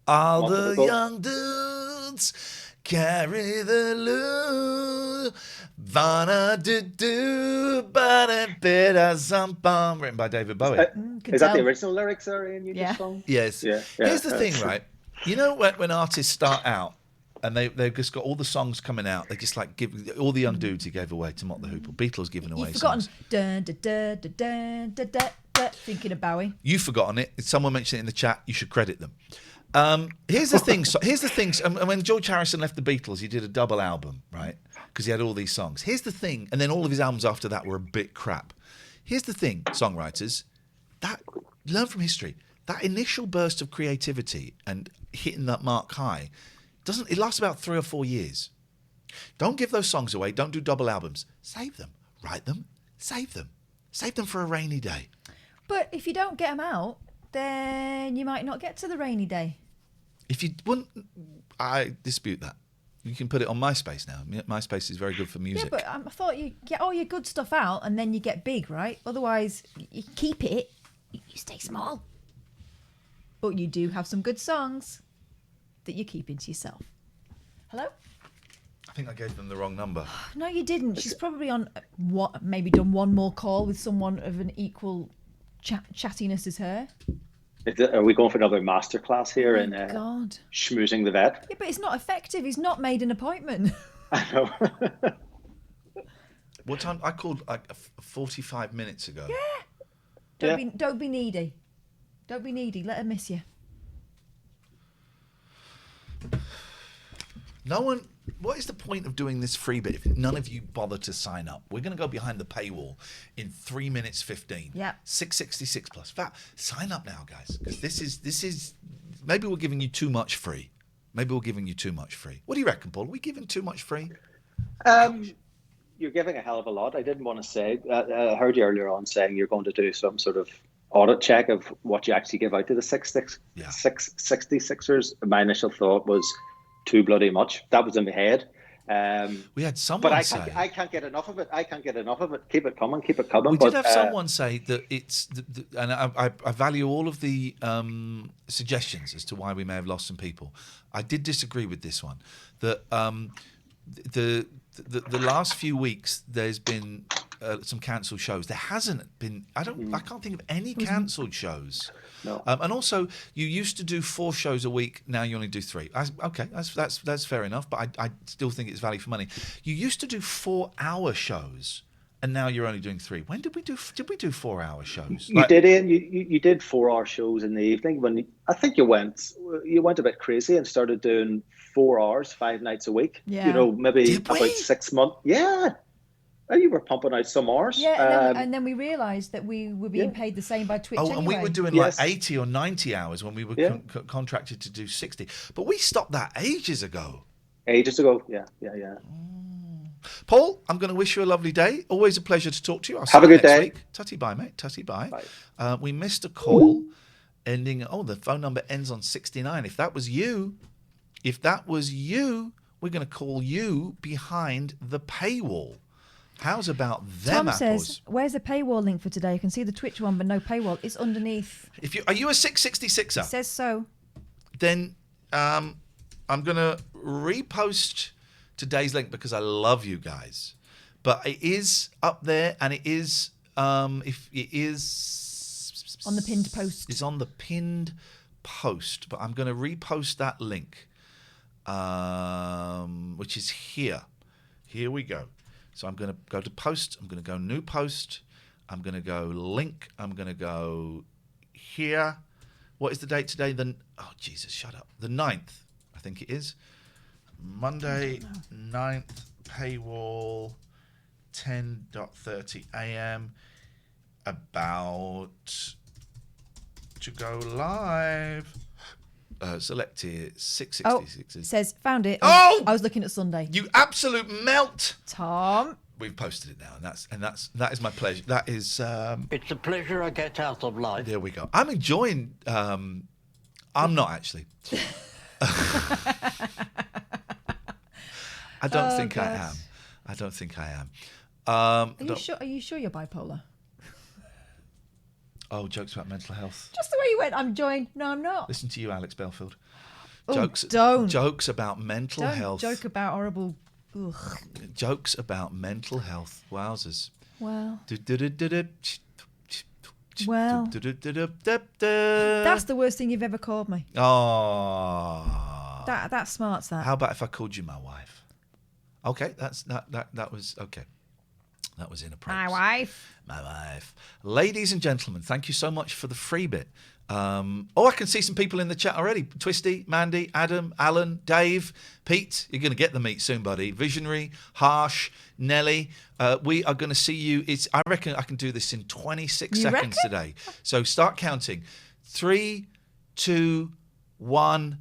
All the young dudes carry the loot. Vana do do bada bida zumpum. Written by David Bowie. Is that the original lyrics are in your song? Yes. Yeah. Here's the thing, right? You know when artists start out and they've just got all the songs coming out, they just like give all the young dudes he gave away to Mock the Hoople. Beatles giving away You've forgotten. songs. Dun, dun, dun, dun, dun, dun, dun, dun, thinking of Bowie. You've forgotten it. If someone mentioned it in the chat, you should credit them. Here's the thing. And when George Harrison left the Beatles, he did a double album, right? Because he had all these songs. Here's the thing, and then all of his albums after that were a bit crap. Here's the thing, songwriters, that learn from history. That initial burst of creativity and hitting that mark high, it lasts about 3 or 4 years. Don't give those songs away. Don't do double albums. Save them. Write them. Save them. Save them for a rainy day. But if you don't get them out, then you might not get to the rainy day. If you wouldn't, I dispute that. You can put it on MySpace now. MySpace is very good for music. Yeah, but I thought you get all your good stuff out and then you get big, right? Otherwise, you keep it, you stay small. But you do have some good songs that you keep into yourself. Hello? I think I gave them the wrong number. No, you didn't. She's probably on maybe done one more call with someone of an equal chattiness as her. Are we going for another masterclass here in God. schmoozing the vet? Yeah, but it's not effective. He's not made an appointment. I know. What time? I called like 45 minutes ago. Yeah. Don't be needy. Don't be needy. Let her miss you. No one. What is the point of doing this free bit if none of you bother to sign up? We're going to go behind the paywall in 3 minutes 15. Yeah. 666 plus. Sign up now, guys, because this is. Maybe we're giving you too much free. What do you reckon, Paul? Are we giving too much free? You're giving a hell of a lot. I didn't want to say. I heard you earlier on saying you're going to do some sort of audit check of what you actually give out to the 66ers. My initial thought was too bloody much. That was in my head. We had someone but say... I can't get enough of it. Keep it coming. We did have someone say that it's... and I value all of the suggestions as to why we may have lost some people. I did disagree with this one. That the last few weeks, there's been some cancelled shows. There hasn't been... I can't think of any cancelled shows. No. And also, you used to do 4 shows a week. Now you only do 3. Okay, that's fair enough. But I still think it's value for money. You used to do 4-hour shows, and now you're only doing 3. When did we do 4-hour shows? You did 4-hour shows in the evening. When I think you went a bit crazy and started doing 4 hours 5 nights a week. Yeah. Maybe about 6 months. Yeah. You were pumping out some hours. Yeah, and then we realised that we were being paid the same by Twitch anyway. And we were doing like 80 or 90 hours when we were contracted to do 60. But we stopped that ages ago. Yeah. Paul, I'm going to wish you a lovely day. Always a pleasure to talk to you. I'll see Have you a good next day. week. Tutty bye, mate. Tutty bye. We missed a call ending... the phone number ends on 69. If that was you, we're going to call you behind the paywall. How's about them Tom apples? says, where's the paywall link for today? I can see the Twitch one, but no paywall. It's underneath. Are you a 666er? It says so. Then I'm going to repost today's link because I love you guys. But it is up there, and it is if it is on the pinned post. It's on the pinned post, but I'm going to repost that link, which is here. Here we go. So I'm going to go to post. I'm going to go new post. I'm going to go link. I'm going to go here. What is the date today? Oh, Jesus, shut up. The 9th, I think it is. Monday, 9th, paywall, 10:30 a.m. About to go live. Select here, 666. Oh, it says, found it. Oh! I was looking at Sunday. You absolute melt. Tom. We've posted it now, and that is my pleasure. That is. It's a pleasure I get out of life. There we go. I'm enjoying. I'm not actually. I don't think I am. I don't think I am. Are you sure? Are you sure you're bipolar? Oh, jokes about mental health. Just the way you went. I'm joined. No, I'm not. Listen to you, Alex Belfield. Oh, don't. Jokes about mental Don't health. joke about horrible. Ugh. Jokes about mental health. Wowzers. Well. Well. That's the worst thing you've ever called me. Oh. That smarts that. How about if I called you my wife? Okay, that was okay. That was inappropriate. My wife. Ladies and gentlemen, thank you so much for the free bit. I can see some people in the chat already. Twisty, Mandy, Adam, Alan, Dave, Pete. You're going to get the meet soon, buddy. Visionary, Harsh, Nelly. We are going to see you. I reckon I can do this in 26 seconds today. So start counting. 3, 2, 1.